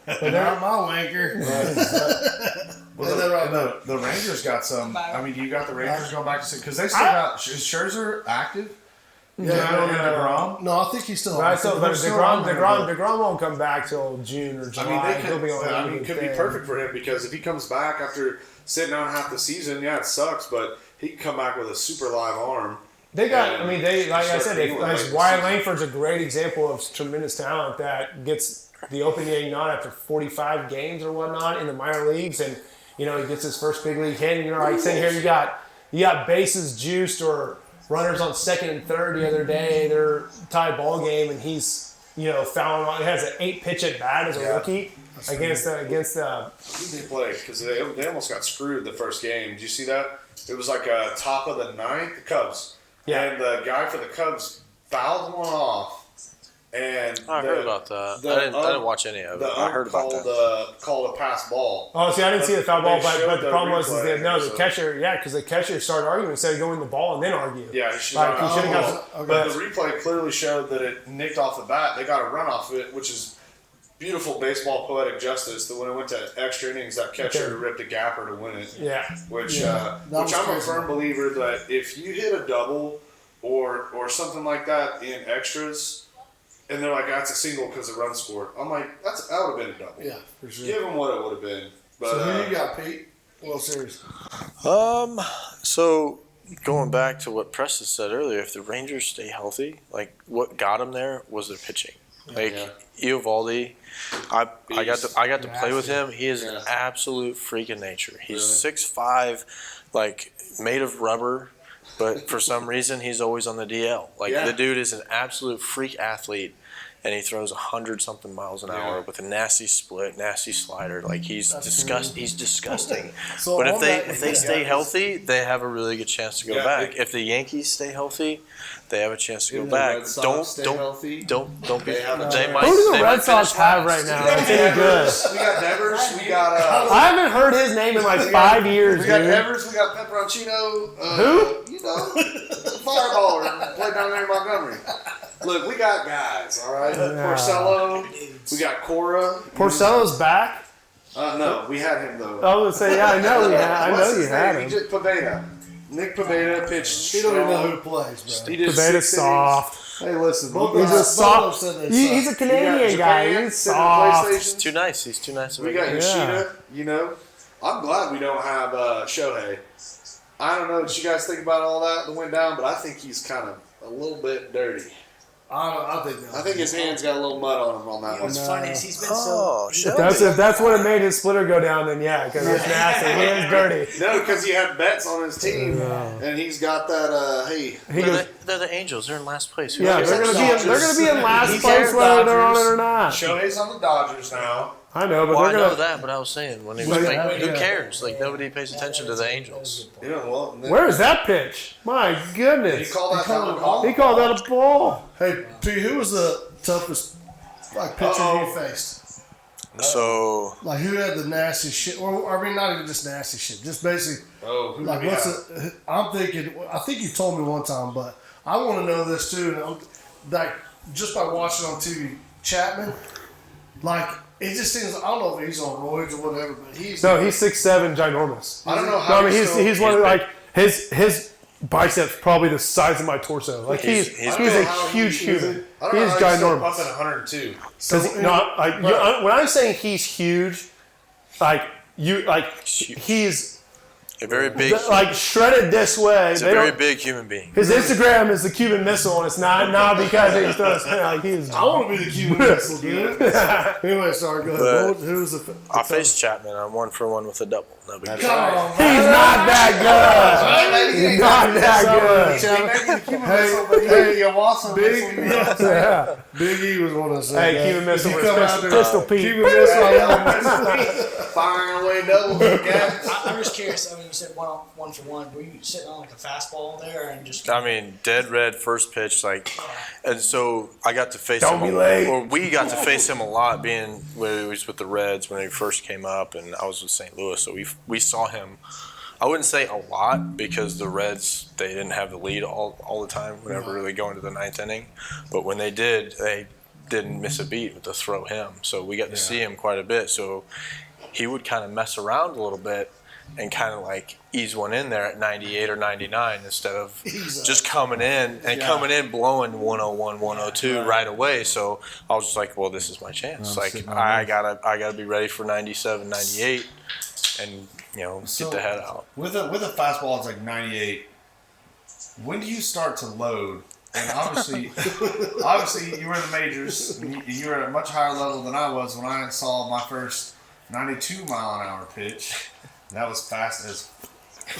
But they're my wanker. Well, the Rangers got some. I mean, you got the Rangers going back to because they still got. Is Scherzer active? DeGrom? No, I think he's still. But DeGrom won't come back till June or July. I mean, He'll be on it could be perfect for him because if he comes back after sitting out half the season, yeah, it sucks, but he can come back with a super live arm. They got. I mean, like I said, Wyatt Langford's a great example of tremendous talent that gets the opening nod after 45 games or whatnot in the minor leagues, and he gets his first big league hit. And you're like sitting here, you got bases juiced or runners on second and third the other day. They're tied ball game, and he's fouling on. He has an 8-pitch at bat as a rookie against the. Who did they play? Because they almost got screwed the first game. Did you see that? It was like a top of the ninth, the Cubs. Yeah. And the guy for the Cubs fouled one off. And I heard about that. I didn't watch any of it. I heard about that. Called a pass ball. Oh, see, I didn't see the foul ball, but the problem was the catcher, because the catcher started arguing instead of going the ball and then argue. Yeah, he should have got. But the replay clearly showed that it nicked off the bat. They got a run off of it, which is beautiful baseball poetic justice that when it went to extra innings, that catcher ripped a gapper to win it. Yeah. Which I'm a firm believer that if you hit a double or something like that in extras, and they're like, that's a single because of run scored. I'm like, that would have been a double. Yeah, for sure. Give them what it would have been. But, so who you got, Pete? World Series. So going back to what Preston said earlier, if the Rangers stay healthy, like what got them there was their pitching. Like Eovaldi, I got to play with him. He is an absolute freak of nature. He's 6'5", like made of rubber, but for some reason he's always on the DL. Like the dude is an absolute freak athlete. And he throws 100-something miles an hour with a nasty split, nasty slider. Like he's disgusting. So but if they stay healthy, they have a really good chance to go back. If the Yankees stay healthy, they have a chance to go back. Don't be. They might. Who do the Red Sox have right now? That's any good. We got Devers. We got. I haven't heard his name in like 5 years. We got Devers. We got Pepperoncino. Who? You know, Fireballer. Played down there in Montgomery. Look, we got guys, all right? Porcello, we got Cora. Porcello's back? No, we had him, though. I was going to say, I know you had him. Pavetta. Nick Pavetta pitched. He don't even know who plays, bro. Pavetta's soft. Hey, listen. He's a soft. He's a Canadian guy. He's soft. He's too nice. We got Yoshida, you know. I'm glad we don't have Shohei. I don't know what you guys think about all that went down, but I think he's kind of a little bit dirty. I think his hands got a little mud on him on that one. What's funny is he's been so. If that's what it made his splitter go down, then because it's nasty. He is dirty. No, because he had bets on his team, and he's got that. They're the Angels. They're in last place. They're gonna be in last place whether they're on it or not. Shohei's on the Dodgers now. I know, but I know that, but I was saying who cares? Like nobody pays attention to the Angels. Yeah, well, where is that pitch? My goodness! He called that He called that a ball. Hey, P, who was the toughest pitcher you faced? So, who had the nasty shit? Or I mean, not even just nasty shit. Just basically. Who did we have? I'm thinking. I think you told me one time, but I want to know this too. And just by watching on TV, Chapman, it just seems, I don't know if he's on roids or whatever, but he's 6'7", ginormous. I don't know how. He's one of his biceps probably the size of my torso. Like he's a huge human. He's ginormous. Up at 102. When I'm saying he's huge, he's a very big, shredded this way. He's a very big human being. His Instagram is the Cuban Missile, and it's not because he's throwing. I want to be the Cuban Missile, dude. Anyway, sorry, go ahead. Who's the? I faced Chapman. I'm 1-for-1 with a double. No big deal. He's not that good. He's not that good. Big E was one of those. Hey, Cuban Missile was Pistol Pete. Cuban Missile. Firing away doubles. I'm just curious. I mean, you said 1-for-1. Were you sitting on a fastball there and just? I mean, dead red first pitch, and so I got to face him. We got to face him a lot, being when he was with the Reds when he first came up, and I was with St. Louis, so we saw him. I wouldn't say a lot because the Reds, they didn't have the lead all the time. We never really go into the ninth inning, but when they didn't miss a beat to throw him, so we got to see him quite a bit. So he would kind of mess around a little bit and kind of ease one in there at 98 or 99 instead of just coming in blowing 101, 102 right away. So I was just like, well, this is my chance. I gotta be ready for 97, 98 and get the head out. With a fastball, it's like 98. When do you start to load? And obviously you were in the majors. And you were at a much higher level than I was when I saw my first 92 mile an hour pitch. That was fast as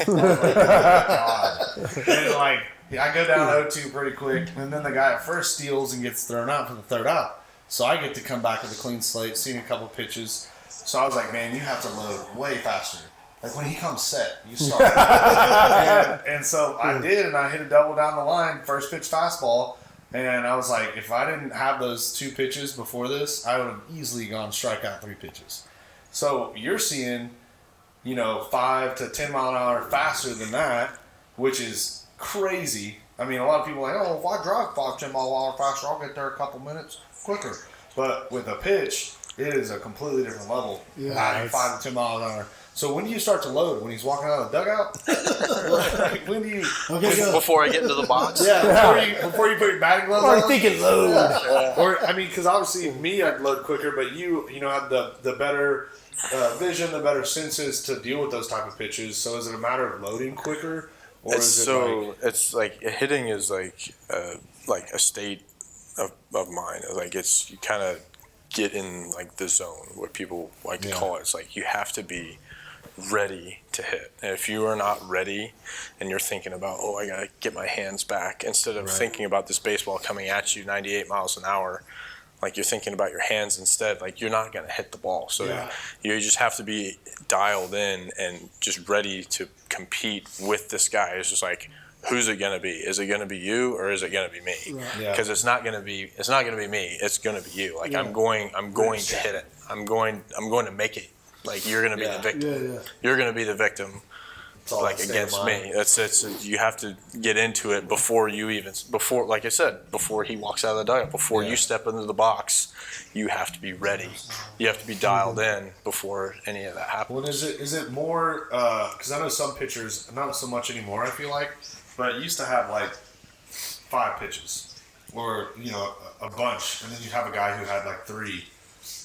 oh my God. And I go down 0-2 pretty quick, and then the guy at first steals and gets thrown out for the third out. So I get to come back with a clean slate, seen a couple pitches. So I was like, man, you have to load way faster. When he comes set, you start. and so I did, and I hit a double down the line, first pitch fastball. And I was like, if I didn't have those 2 pitches before this, I would have easily gone strike out 3 pitches. So you're seeing 5 to 10 mile an hour faster than that, which is crazy. I mean, a lot of people are like, oh, if I drive 5, 10 mile an hour faster, I'll get there a couple minutes quicker. But with a pitch, it is a completely different level. Yeah, 5 to 10 miles an hour. So when do you start to load? When he's walking out of the dugout? Like, when do you? Before I get into the box? Before you put your batting gloves on? Or you thinking load? Yeah. Or, I mean, because obviously me, I'd load quicker, but you have the better vision, the better senses to deal with those type of pitches. So is it a matter of loading quicker? Or It's like hitting is like a state of mind. Like you kind of get in like the zone, what people like to call it. It's like you have to be ready to hit. And if you are not ready and you're thinking about, I got to get my hands back, instead of thinking about this baseball coming at you 98 miles an hour, like you're thinking about your hands instead, like you're not going to hit the ball. So you just have to be dialed in and just ready to compete with this guy. It's just like, who's it going to be? Is it going to be you or is it going to be me? Because it's not going to be me. It's going to be you. Like I'm going to hit it. I'm going to make it. Like you're going to be the victim. You're going to be the victim. Like against me. It's you have to get into it before like I said, before he walks out of the dugout, before you step into the box, you have to be ready. You have to be dialed in before any of that happens. Well, is it more because I know some pitchers, not so much anymore, I feel like, but it used to have like 5 pitches or a bunch, and then you'd have a guy who had like 3.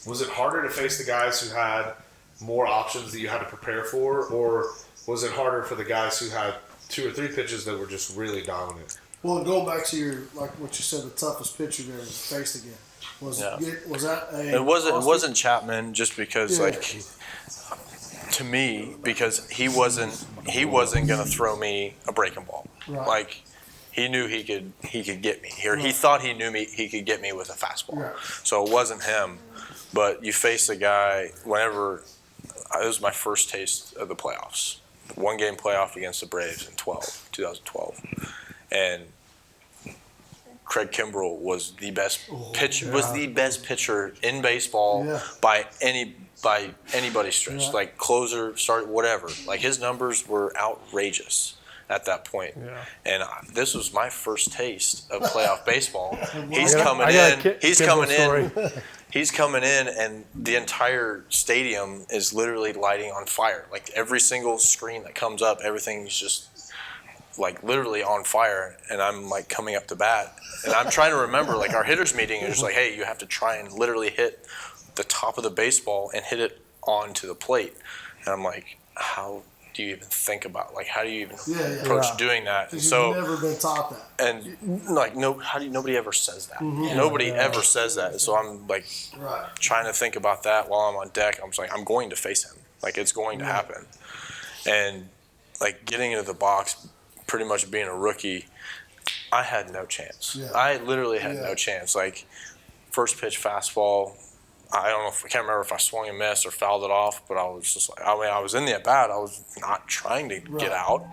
Was it harder to face the guys who had more options that you had to prepare for, or was it harder for the guys who had 2 or 3 pitches that were just really dominant? Well, going back to your, like what you said, the toughest pitcher there was faced again. Was that a? It wasn't Chapman, just because to me, because he wasn't gonna throw me a breaking ball. Right. Like he knew he could get me here. He thought he knew he could get me with a fastball. Right. So it wasn't him. But you face a guy whenever. It was my first taste of the playoffs. 1-game playoff against the Braves in 2012, and Craig Kimbrell was the best pitcher in baseball by anybody's stretch. Like closer, start, whatever. Like his numbers were outrageous at that point. And this was my first taste of playoff baseball. He's coming in, and the entire stadium is literally lighting on fire. Like every single screen that comes up, everything's just like literally on fire. And I'm like coming up to bat, and I'm trying to remember like our hitters meeting is just like, hey, you have to try and literally hit the top of the baseball and hit it onto the plate. And I'm like, how do you even think about, like, how do you even approach doing that? And so you've never been taught that. And like, nobody ever says that. Nobody ever says that. And so I'm like trying to think about that while I'm on deck. I'm just like, I'm going to face him. Like it's going to happen. And like getting into the box, pretty much being a rookie, I had no chance. I literally had no chance. Like first pitch fastball, I can't remember if I swung and missed or fouled it off, but I was just like, I was in the at-bat. I was not trying to get out.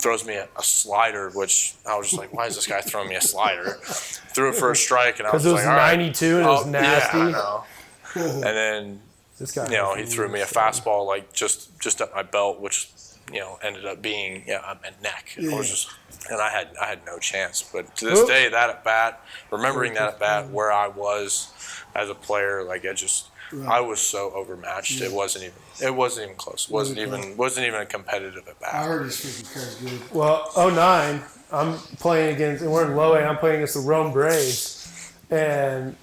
Throws me a slider, which I was just like, why is this guy throwing me a slider? Threw it for a strike, and I was like, all right. Because it was 92 and it was nasty. Yeah, I know. And then, he threw me a fastball, like just up my belt, which, ended up being, my neck. I was just, and I had no chance. But to this day, that at-bat, remembering that at-bat, where I was as a player, like I was so overmatched. It wasn't even close. It wasn't even a competitive at bat. I heard he's freaking good. Well, 09, I'm playing against, and we're in low A. I'm playing against the Rome Braves, and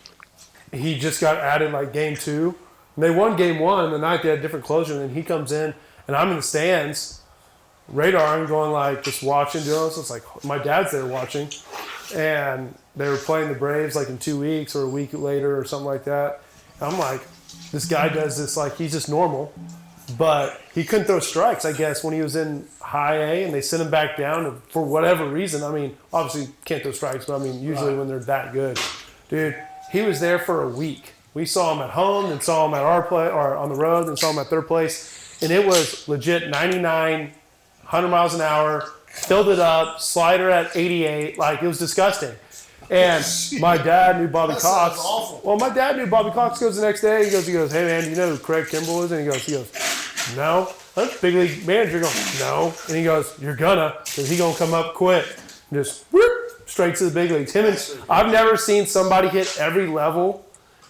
he just got added like game 2. And they won game 1 the night. They had a different closure, and then he comes in, and I'm in the stands, radaring, going like just watching, doing this. It's like my dad's there watching, and they were playing the Braves like in 2 weeks or a week later or something like that. And I'm like, this guy does this like he's just normal, but he couldn't throw strikes, I guess, when he was in high A, and they sent him back down for whatever reason. I mean, obviously can't throw strikes, but I mean, usually when they're that good. Dude, he was there for a week. We saw him at home, then saw him at our play, or on the road, then saw him at third place, and it was legit 99, 100 miles an hour, filled it up, slider at 88, like it was disgusting. And my dad knew Bobby Cox. Well, my dad knew Bobby Cox. Goes the next day. He goes, hey man, do you know who Craig Kimbrell is? And he goes, no. That's big league manager. Goes, no. And he goes, you're gonna, because he gonna come up quick. And just whoop, straight to the big leagues. I've never seen somebody hit every level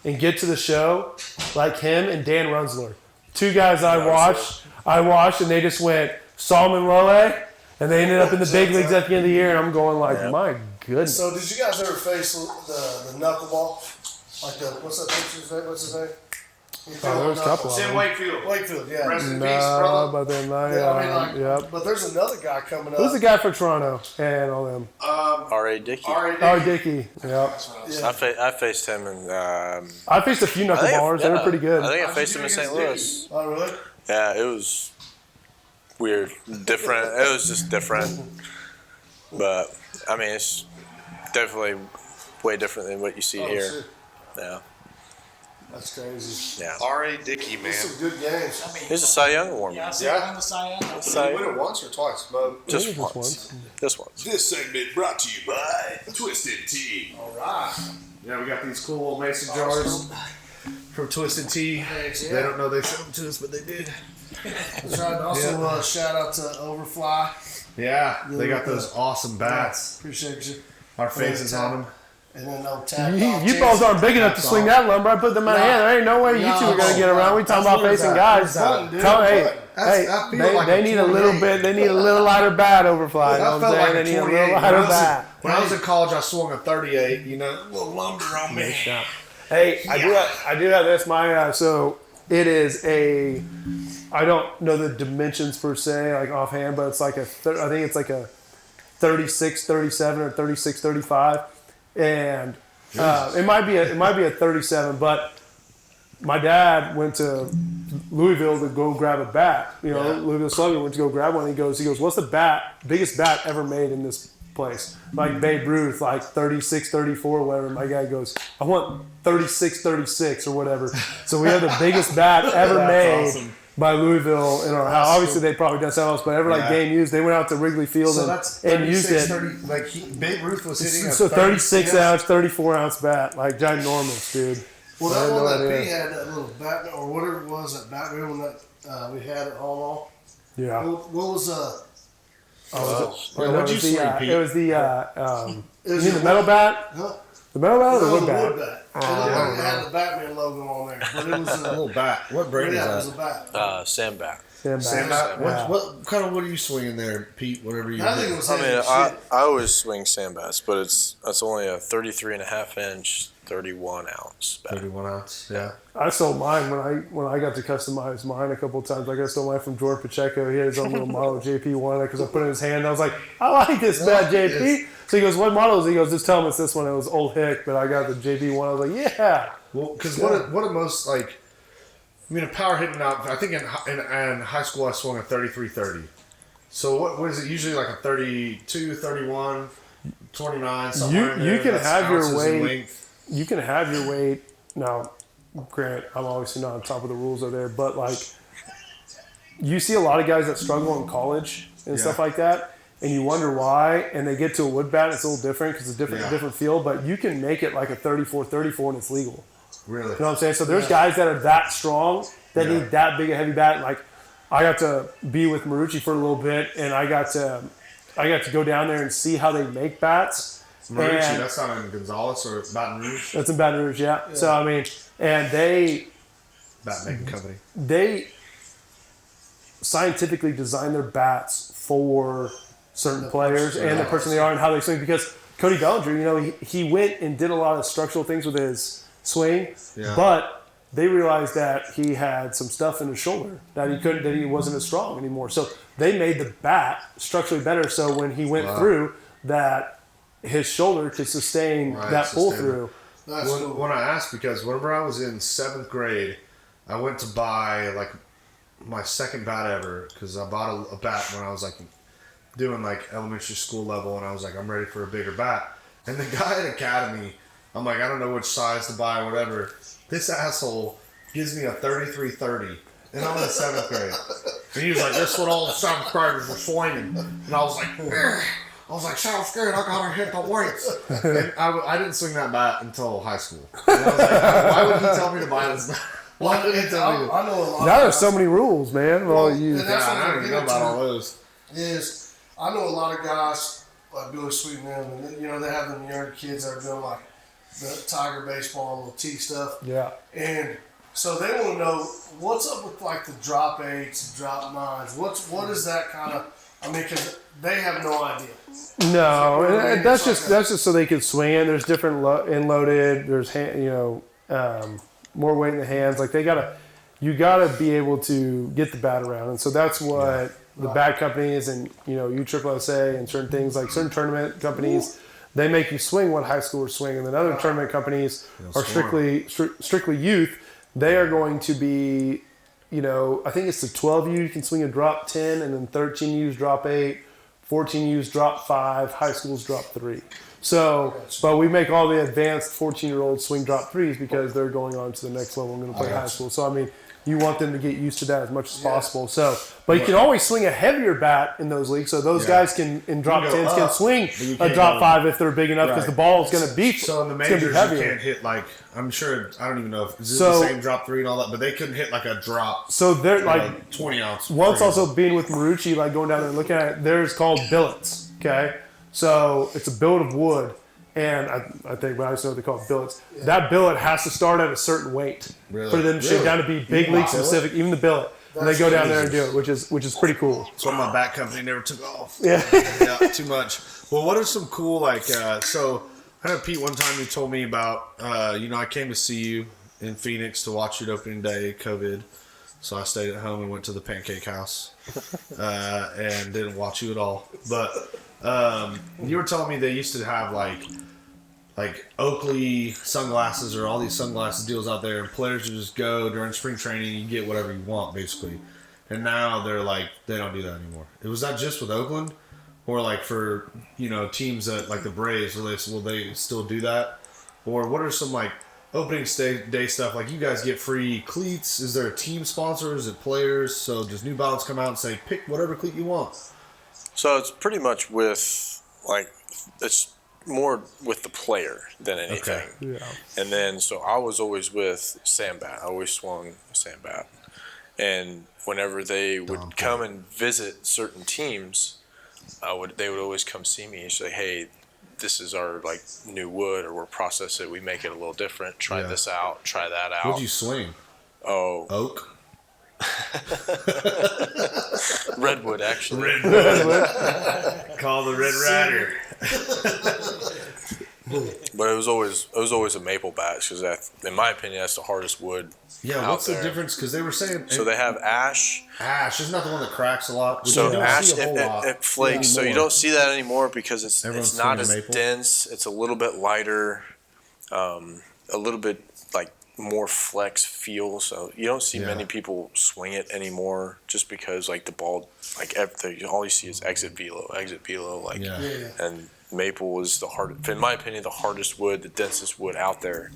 and get to the show like him and Dan Runsler. Two guys I watched, and they just went Solomon Lowe, and they ended up in the big leagues at the end of the year, and I'm going like, my goodness. So did you guys ever face the knuckleball? Like what's that pitcher's name? What's his name? There was a couple of them. Wakefield, yeah. Rest in peace, brother. But then yep. But there's another guy coming up. Who's the guy for Toronto and all them? R.A. Dickey. Oh, Dickey. Yep. Yeah. I faced him and I faced a few knuckleballers. They were pretty good. I think I faced him in St. Louis. Oh, really? Yeah, it was weird, different. It was just different, but I mean, it's definitely way different than what you see here. Shit. Yeah. That's crazy. Yeah. R.A. Dickey, man. Some good games. I mean, He's a Cy Young award. yeah, so on the Cy Young. Did you win it once or twice? Both. Just once. Just once. This segment brought to you by Twisted Tea. All right. Yeah, we got these cool little mason jars from Twisted Tea. Thanks, yeah. They don't know they sent them to us, but they did. That's right. Also, shout out to Overfly. Yeah, they got those awesome bats. Appreciate you. Our faces on them. And then no tap. You balls aren't big enough to swing that lumber. I put them in the hand. There ain't no way you two are gonna get around. We talking about facing guys. They need a little bit. They need a little lighter bat, Overfly. You know what I'm saying? They need a little lighter bat. When I was in college, I swung a 38. You know, a little lumber on me. Hey, I do have this. So it is a. I don't know the dimensions per se, like offhand, but it's like I think it's like a 36-37 or 36-35. And it might be a 37, but my dad went to Louisville to go grab a bat. Louisville Slugger went to go grab one. He goes, what's the biggest bat ever made in this place? Like Babe Ruth, like 36, 34, whatever. My guy goes, I want 36, 36 or whatever. So we have the biggest bat ever made. Awesome. By Louisville in our house. Obviously, they probably done something else, but every game used, they went out to Wrigley Field and used it. 30, Babe Ruth was hitting so 36 ounce, 34 ounce bat, like ginormous, dude. Well, that one that P had, that little bat or whatever it was, that bat one that we had at home. Yeah. What was what'd you swing, Pete? It was the metal bat. Huh? The metal bat or the wood bat? Wood bat. It had the Batman logo on there, but it was a little bat. What brand is that? It was a bat. Sandbat. Sandbat. What are you swinging there, Pete? Whatever you. I think it was. I always swing sandbats, but that's only a 33.5 inch, 31 ounce bat. 31 ounce. Yeah. I sold mine when I got to customize mine a couple of times. Like I stole mine from George Pacheco. He had his own little model JP one because I put it in his hand. I was like, I like this bat, JP. Yes. So he goes, what model is it? He goes, just tell him it's this one. It was Old Hick, but I got the JP one. I was like, yeah. Well, because what are most like? I mean, a power hitting out. I think in high school I swung a 33-30. So what is it usually like a 32, 31, 29? Somewhere you can have your weight. You can have your weight. Now, Grant, I'm obviously not on top of the rules over there, but like, you see a lot of guys that struggle in college and stuff like that. And you wonder why, and they get to a wood bat, and it's a little different because it's a different field, but you can make it like a 34 and it's legal. Really? You know what I'm saying? So there's guys that are that strong that need that big a heavy bat. Like I got to be with Marucci for a little bit, and I got to go down there and see how they make bats. Marucci, that's not in Gonzales or Baton Rouge? That's in Baton Rouge, yeah. So I mean, and bat making company. They scientifically design their bats for certain players and the person they are and how they swing. Because Cody Bellinger, he went and did a lot of structural things with his swing, but they realized that he had some stuff in his shoulder that he wasn't as strong anymore. So they made the bat structurally better. So when he went through, that his shoulder could sustain that pull through. When I asked, because whenever I was in 7th grade, I went to buy like my second bat ever because I bought a bat when I was like doing like elementary school level, and I was like, I'm ready for a bigger bat. And the guy at Academy, I'm like, I don't know which size to buy or whatever. This asshole gives me a 33-30, and I'm in 7th grade. And he was like, this is what all the 7th graders were swinging. And I was like, sounds good, I gotta hit the weights. And I didn't swing that bat until high school. And I was like, why would he tell me to buy this bat? Why would he tell me to? I know a lot. Now there's so many rules, man. I don't even know about all those. I know a lot of guys like Billy Sweet and them, and they have them younger kids that are doing like the Tiger baseball and the T stuff. Yeah. And so they want to know what's up with like the drop 8s, drop 9s. What is that kind of? I mean, because they have no idea. No, and that's just so they can swing it. There's different end-loaded. There's more weight in the hands. Like you gotta be able to get the bat around, and so that's what the bat companies and USSSA and certain things like certain tournament companies, they make you swing what high schoolers swing, and then other tournament companies are strictly youth. They are going to be, I think it's the 12U you can swing a drop 10, and then 13U's drop 8, 14U's drop 5, high school's drop 3. So, but we make all the advanced 14-year-olds swing drop 3s because they're going on to the next level and going to play high school. So, I mean, you want them to get used to that as much as possible. So, but you can always swing a heavier bat in those leagues. So those guys can, in drop 10s, can swing a drop 5 if they're big enough because the ball is going to be So in the majors, you can't hit I'm sure, I don't even know if it's the same drop 3 and all that, but they couldn't hit like a drop. So they're like 20 ounce. Once also being with Marucci, like going down there and looking at it, there's called billets. Okay. So it's a billet of wood. And I think, but I just know what they call it, billets. Yeah. That billet has to start at a certain weight for them to shake down to be big league specific, even the billet. And they go down there and do it, which is pretty cool. So my bat company never took off. Yeah. Too much. Well, what are some cool, so I know Pete one time he told me about, I came to see you in Phoenix to watch you at opening day, COVID. So I stayed at home and went to the pancake house and didn't watch you at all. But you were telling me they used to have like Oakley sunglasses or all these sunglasses deals out there, and players would just go during spring training and you get whatever you want basically. And now they're like, they don't do that anymore. Was that just with Oakland, or like for teams that like the Braves? Will they still do that, or what are some like opening day stuff? Like you guys get free cleats. Is there a team sponsor? Is it players? So does New Balance come out and say pick whatever cleat you want? So it's pretty much it's more with the player than anything. Okay. Yeah. And then, so I was always with Sandbat. I always swung Sandbat. And whenever they would come and visit certain teams, they would always come see me and say, hey, this is our new wood, or we're process it. We make it a little different. Try this out. Try that out. What'd you swing? Oh. Oak? Redwood, actually. Redwood. Call the Red Rider. But it was always a maple bat, because in my opinion that's the hardest wood. Yeah, what's the difference? Because they were saying so they have ash. Ash isn't that the one that cracks a lot? So ash it flakes. So you don't see that anymore because it's not as dense. It's a little bit lighter, a little bit more flex feel. So you don't see many people swing it anymore, just because the ball all you see is exit velo. And maple is in my opinion, the hardest wood, the densest wood out there.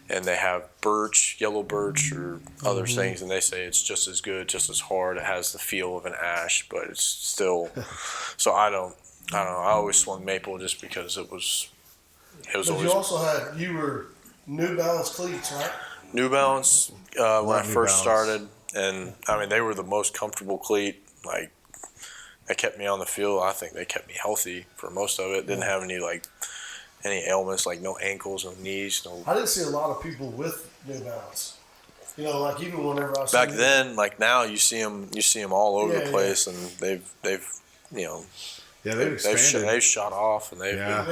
And they have birch, yellow birch, or other things, and they say it's just as good, just as hard. It has the feel of an ash, but it's still. So I don't know. I always swung maple just because it was But always. you also you were New Balance cleats, right? New Balance when I first started, and I mean they were the most comfortable cleat. They kept me on the field. I think they kept me healthy for most of it. Didn't have any ailments, no ankles, no knees, no. I didn't see a lot of people with New Balance. Even whenever I back then, now you see them all over the place, and they've expanded. They've shot off, and they've been,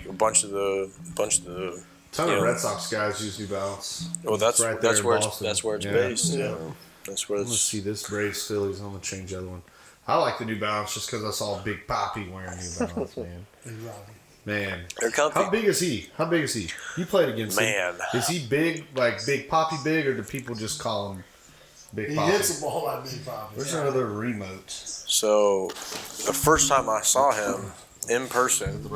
a bunch of the ton of Red Sox guys use New Balance. Well, that's where it's based. Yeah. That's where it's. Let's see this Braves Phillies. I'm gonna change the other one. I like the New Balance just because I saw Big Poppy wearing New Balance, man. Man, they're comfy. How big is he? You played against him. Is he big, Big Poppy big, or do people just call him Big Poppy? He hits the ball like Big Poppy. Where's another remote? So, the first time I saw him in person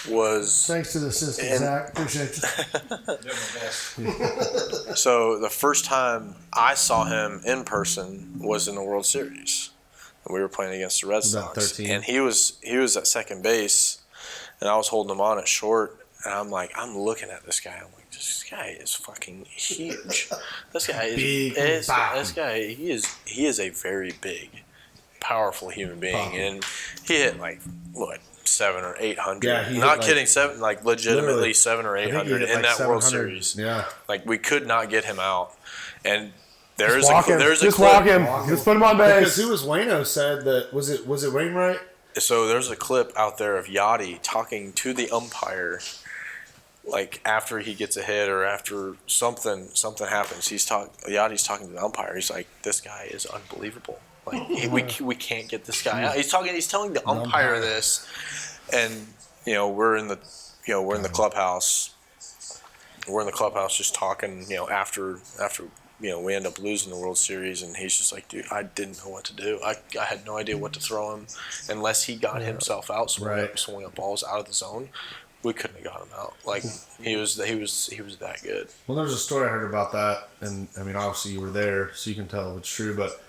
was... Thanks to the assistant, Zach. Appreciate you. So, the first time I saw him in person was in the World Series. We were playing against the Red Sox. 13. And he was at second base. And I was holding him on at short, and I'm looking at this guy. I'm like, this guy is fucking huge. This guy is big. This guy, he is a very big, powerful human being, and he hit 700 or 800. Yeah, he not hit, kidding, seven, like legitimately literally, 700 or I think he 800 hit, in like, that World 700. Series. Yeah. Like we could not get him out, and there's Just walk him. there's a Just clip. walk him. Just put him on Because base. who was Wayno said that was it Wainwright? So there's a clip out there of Yachty talking to the umpire, like after he gets a hit or after something happens. Yachty's talking to the umpire. He's like, "This guy is unbelievable. Like we can't get this guy out." He's telling the umpire this, and we're in the clubhouse. We're in the clubhouse just talking. After we end up losing the World Series, and he's just like, "Dude, I didn't know what to do. I had no idea what to throw him unless he got himself out, swinging up balls out of the zone. We couldn't have got him out. Like he was that good." Well, there's a story I heard about that, and I mean, obviously you were there, so you can tell it's true. But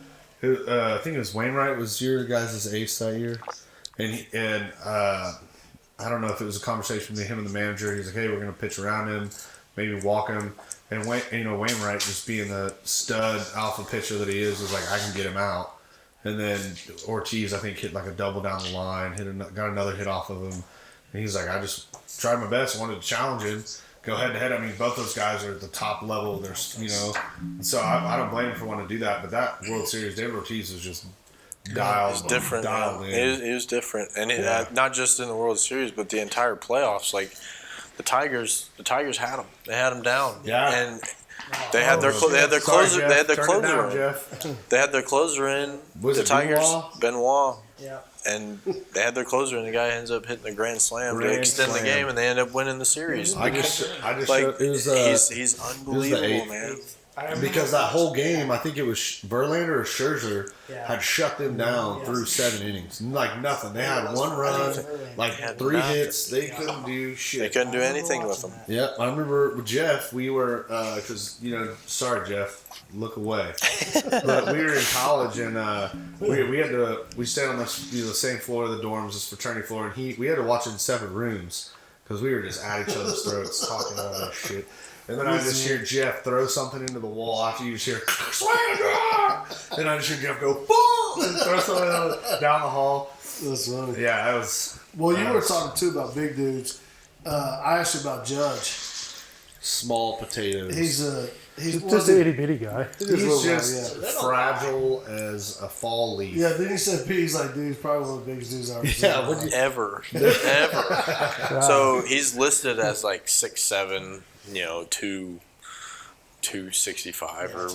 I think it was Wainwright was your guys' ace that year, and I don't know if it was a conversation between him and the manager. He's like, "Hey, we're going to pitch around him, maybe walk him." And Wainwright, just being the stud alpha pitcher that he is, was like, "I can get him out." And then Ortiz, I think, hit like a double down the line, got another hit off of him. And he's like, "I just tried my best, wanted to challenge him, go head to head." I mean, both those guys are at the top level. There's, so I don't blame him for wanting to do that. But that World Series, David Ortiz was just dialed in. It was different, and not just in the World Series, but the entire playoffs. Like the Tigers had him. They had him down. Yeah. And they had their closer. They had their closer in. They had their closer in. Was the it Tigers? Benoit? Yeah. And they had their closer, and the guy ends up hitting a grand slam to extend the game, and they end up winning the series. I just like showed, it was he's unbelievable, man. Because that whole game, I think it was Verlander or Scherzer had shut them down through 7 innings. Like nothing. They had one run, like 3 hits. They couldn't do shit. They couldn't do anything with them. Yep. I remember with Jeff, we were, because, sorry, Jeff, look away. But we were in college, and we stayed on the same floor of the dorms, this fraternity floor, and we had to watch it in separate rooms because we were just at each other's throats talking all that shit. And then I just hear Jeff throw something into the wall after you just hear, "Swing!" Then I just hear Jeff go, "Boom!" and throw something down the hall. That's funny. Yeah, that was. Well, you were talking too about big dudes. I asked you about Judge. Small potatoes. He's just an itty bitty guy. He's just fragile as a fall leaf. Yeah, then he said, he's like, dude, he's probably one of the biggest dudes I've ever seen. Ever. So he's listed as like 6'7", 265 or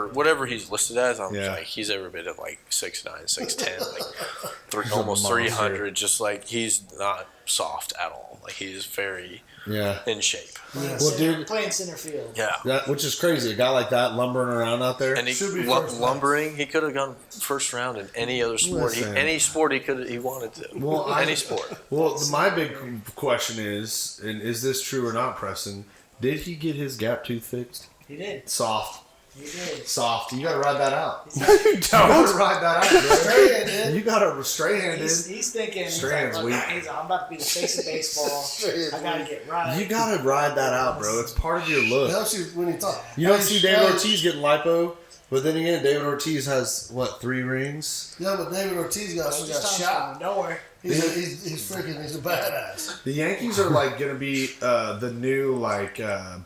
whatever he's listed as. I'm like, he's every bit of like 6'9", 6'10", like almost 300. Just like he's not soft at all. Like he's very in shape. Yeah. Well, dude, Playing center field. Yeah. Which is crazy. A guy like that lumbering around out there. And lumbering, he could have gone first round in any other sport. Any sport he wanted to. Well, any sport. Well, my big question is, and is this true or not, Preston? Did he get his gap tooth fixed? He did. Soft. He did. Soft. You gotta ride that out. You don't. You gotta ride that out, bro. Straight-handed. You gotta straight-handed. He's thinking, Straight-handed's weak. I'm about to be the face of baseball. I gotta get right. You gotta ride that out, bro. It's part of your look. Helps you when you talk. You don't see David Ortiz getting lipo, but then again, David Ortiz has, 3 rings? Yeah, but David Ortiz got shot. Nowhere. He's a badass. The Yankees are gonna be the new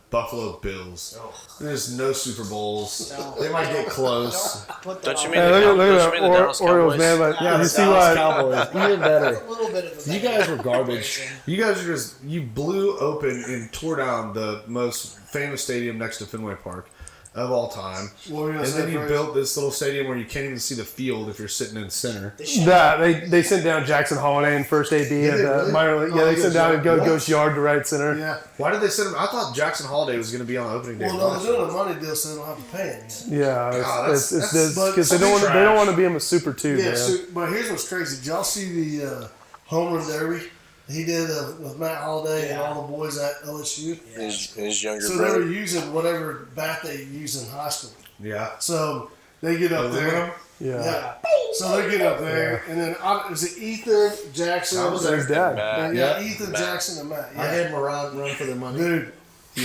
Buffalo Bills. There's no Super Bowls. They might get close. Don't you mean Look at the Dallas Orioles, Cowboys? man. Yeah, You the see Dallas why? Cowboys, even better. A little bit of a You guys were garbage. You guys are you blew open and tore down the most famous stadium next to Fenway Park of all time. And then you built this little stadium where you can't even see the field if you're sitting in center. They sent down Jackson Holiday in first AB at the minor league. Yeah, they sent down Ghost Yard to right center. Yeah. Why did they send him? I thought Jackson Holiday was going to be on opening day. Well, no, they're doing a money deal, so they don't have to pay him yet. Yeah, it's because they don't want to be him a super two. Yeah, man. but here's what's crazy. Did y'all see the home run derby he did with Matt Holliday and all the boys at LSU? Yeah. His younger so brother. they were using whatever bat they used in high school. Yeah. So they get up there. Yeah. So they get up there, and then is it Ethan Jackson? That was his dad. Yeah, Ethan Jackson and Matt. Yeah. I had him run for their money. Dude,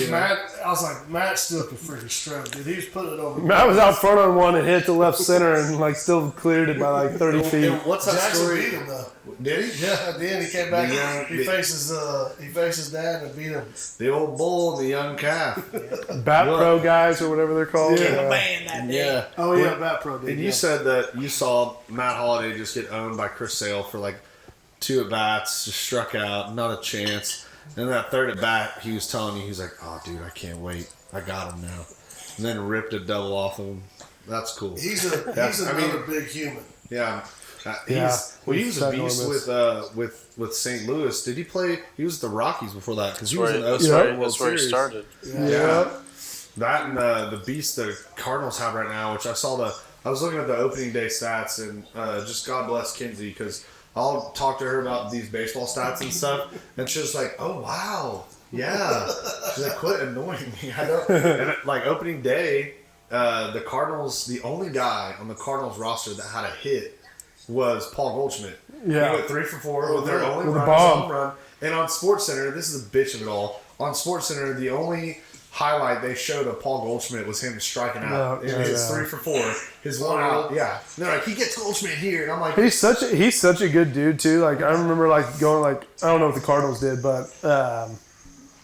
Matt, I was like, Matt still could freaking stroke, dude. He was putting it over. Matt was out front on one and hit the left center and like still cleared it by like 30 feet. And what's that Jackson story? beat him though. Did he? Yeah, at the end he came back. He faces dad and beat him. The old bull and the young calf. Bat Pro guys or whatever they're called. Became a man that day. Yeah. Oh yeah, Bat Pro did. And you said that you saw Matt Holliday just get owned by Chris Sale for like 2 at-bats, just struck out, not a chance. And that third at-bat, he was telling you, he was like, oh, dude, I can't wait. I got him now. And then ripped a double off of him. That's cool. He's another big human. Yeah. He Yeah. was a beast with St. Louis. Did he play? He was at the Rockies before that because he was in the That's where he started. Yeah. That and the beast the Cardinals have right now, which I was looking at the opening day stats, and just God bless Kinsey, because I'll talk to her about these baseball stats and stuff, and she's like, oh, wow, yeah. She's like, quit annoying me. I don't. And like opening day, the Cardinals, the only guy on the Cardinals roster that had a hit was Paul Goldschmidt. Yeah. He went 3 for 4 with their only With a run, bomb. home run. And on SportsCenter, this is the bitch of it all. On SportsCenter, the only highlight they showed of Paul Goldschmidt was him striking out. Yeah, And his yeah. 3 for 4, his one out. Yeah. And they're like, he gets Goldschmidt here, and I'm like, He's such a good dude too. Like I remember like going like I don't know what the Cardinals did, but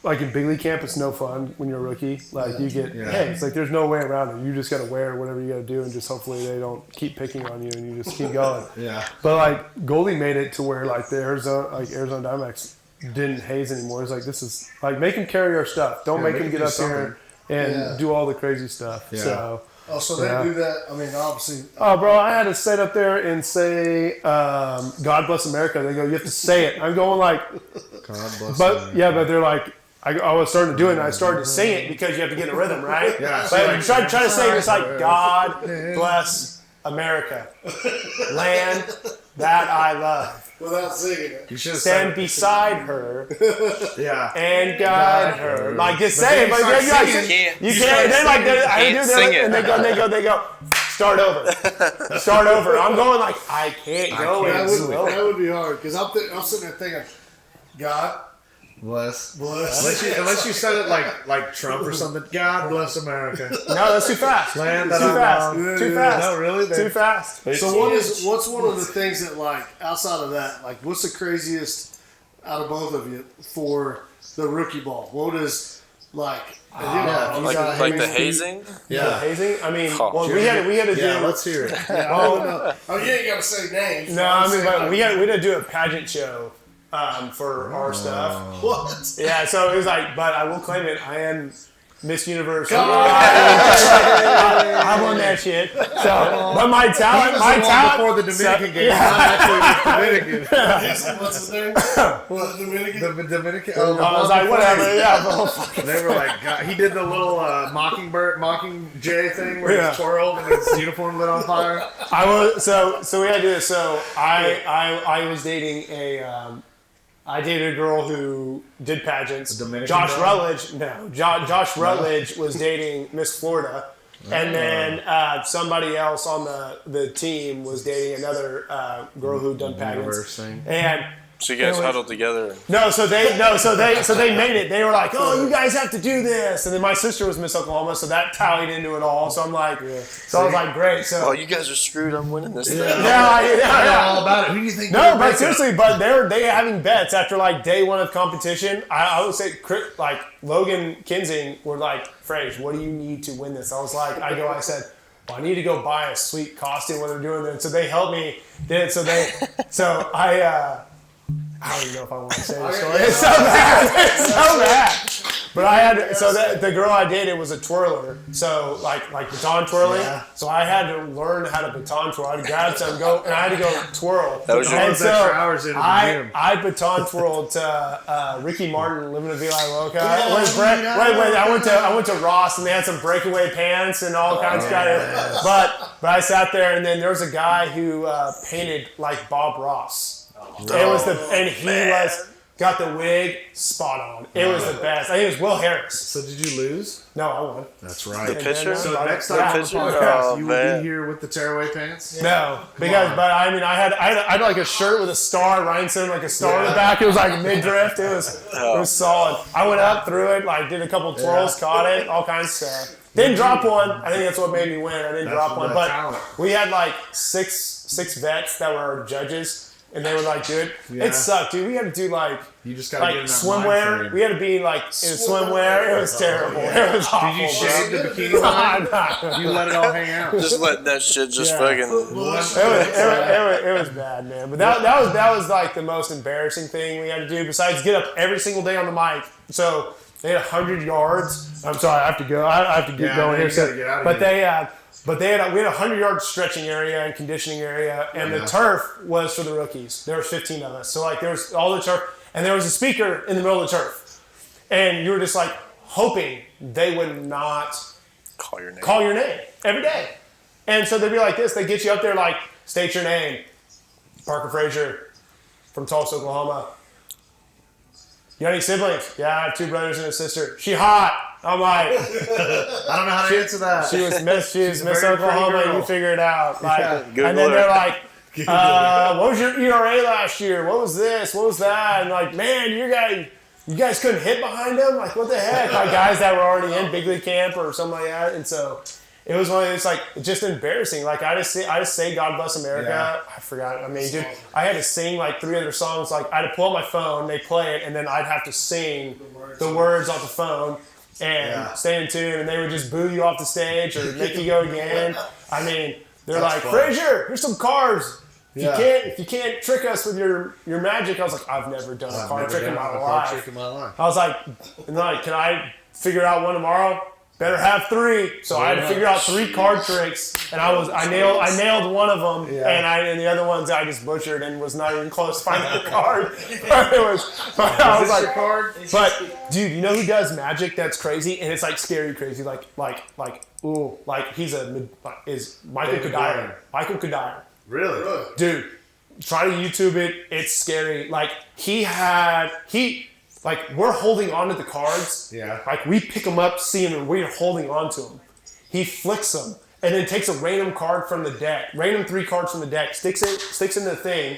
like in big league camp, it's no fun when you're a rookie. Like you get hey, it's like there's no way around it. You just got to wear whatever you got to do, and just hopefully they don't keep picking on you, and you just keep going. yeah. But like Goldie made it to where like the Arizona Diamondbacks didn't haze anymore. It's like this is like make him carry our stuff. Don't make him get up here and do all the crazy stuff. Yeah. So. Oh, so they do that. I mean, obviously. Oh, bro, I had to sit up there and say, God bless America. They go, you have to say it. I'm going like, God bless but yeah, but they're like, I was starting to do it, and I started to sing it because you have to get in a rhythm, right? Yeah. But I'm trying to say it's like, God bless America, land that I love. Without singing it. You should have Stand said beside her yeah. and guide her. Like just say it, but start you're like, singing. you can't. They're like, I do sing that, and they go. Start over. I'm going like I can't go. That would be hard because I'm sitting there thinking, God Bless. Unless you said it like Trump or something. God bless America. No, that's too fast. Land Too that fast. I love. Too fast. No, really? Too fast. So what's one of the things that like outside of that, like what's the craziest out of both of you for the rookie ball? What is like Like the hazing? Yeah, hazing. I mean, Oh, well, we had to do. Yeah, let's hear it. Oh, you ain't gotta say names. No, I mean, but we had to do a pageant show for our stuff. What? Yeah, so it was like, but I will claim it. I am Miss Universe. I won that shit. So, but my talent. Before the Dominican game, not actually Miss Dominican. What's his name? What, Dominican? The Dominican. I was like, whatever. Yeah, They were like, God, he did the little Mockingjay thing where Yeah. he twirled and his uniform lit on fire. I was so we had to do this. So I was dating I dated a girl who did pageants. Dominican Josh girl? Rutledge. No, Josh Rutledge was dating Miss Florida, and then somebody else on the team was dating another girl who'd done Universe pageants. thing. And So you guys huddled together. so they made it. They were like, "Oh, you guys have to do this." And then my sister was Miss Oklahoma, so that tallied into it all. So I'm like, so I was like, great. So Oh, you guys are screwed. I'm winning this thing. yeah. All about it. Who do you think? No, but seriously, but they having bets after like day one of competition. I would say like Logan Kinsing were like, Frazier, what do you need to win this? I said, well, I need to go buy a sweet costume when they're doing that. So they helped me. I don't even know if I want to say this story. It's so bad. It's so bad. But I had to, the girl I dated was a twirler, so like baton twirling. Yeah. So I had to learn how to baton twirl. I had to grab some, and I had to go twirl. That was your extra hours in the gym. I baton twirled to Ricky Martin, Living a Villa Loca. I went to Ross, and they had some breakaway pants and all kinds of stuff. But I sat there, and then there was a guy who painted like Bob Ross. He was got the wig spot on. It was the best. I think it was Will Harris. So did you lose? No, I won. That's right. The pitcher? So next time on the podcast, you will be here with the tearaway pants? No, because I had like a shirt with a star, Rhinestone, like a star on the back. It was like mid-drift. It was solid. I went up, threw it, like did a couple twirls, caught it, all kinds of stuff. Didn't drop one. I think that's what made me win. I didn't drop one. But we had like six vets that were our judges. And they would like do it. Yeah. It sucked, dude. We had to do like you just gotta get in that swimwear. We had to be like in swimwear. It was terrible. It was awful. Did you shave the bikini line? You let it all hang out. Just let that shit just fucking. It was bad, man. But that was like the most embarrassing thing we had to do. Besides get up every single day on the mic. So they had 100 yards. I'm sorry, I have to go. I have to get going here. We had a 100-yard stretching area and conditioning area, and the turf was for the rookies. There was 15 of us. So, like, there was all the turf, and there was a speaker in the middle of the turf. And you were just, like, hoping they would not call your name every day. And so they'd be like this. They'd get you up there, like, state your name. Parker Frazier from Tulsa, Oklahoma. You got any siblings? Yeah, I have 2 brothers and a sister. She hot. I'm like, I don't know how to answer that. She was Miss Oklahoma, and you figure it out. Like, and then they're like, what was your ERA last year? What was this? What was that? And like, man, you guys couldn't hit behind them? Like, what the heck? Like guys that were already in big league camp or something like that. And so it was one of those, like, just embarrassing. Like, I just say God Bless America. Yeah. I forgot. I mean, dude, I had to sing like 3 other songs. Like, I had to pull out my phone, they play it, and then I'd have to sing the words off the phone. And stay in tune, and they would just boo you off the stage or make you go again. I mean, they're like, Frazier, here's some cards. If you can't trick us with your magic, I was like, I've never done a card trick in my life. I was like, and they're like, can I figure out one tomorrow? Better have 3. So I had to figure out 3 card tricks, and I nailed one of them, and the other ones I just butchered and was not even close to finding the card. Your card? But dude, you know who does magic? That's crazy, and it's like scary crazy. Like he's Michael Kadire. Michael Kadire. Really? Dude, try to YouTube it. It's scary. Like we're holding on to the cards. Yeah. Like, we pick them up, see them, and we're holding on to them. He flicks them, and then takes a random card from the deck, random 3 cards from the deck, sticks in the thing,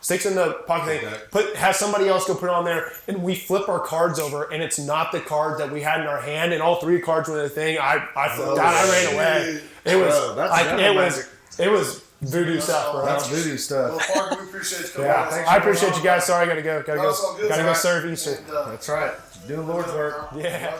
sticks in the pocket thing, has somebody else go put it on there, and we flip our cards over, and it's not the card that we had in our hand, and all 3 cards were in the thing. I flipped out, I ran away. It was it was voodoo stuff, bro. That's voodoo stuff. Well, Parker, we appreciate you coming. I appreciate you guys. Sorry, I gotta go. Gotta go serve Easter. That's right. Doing Lord's work. Yeah.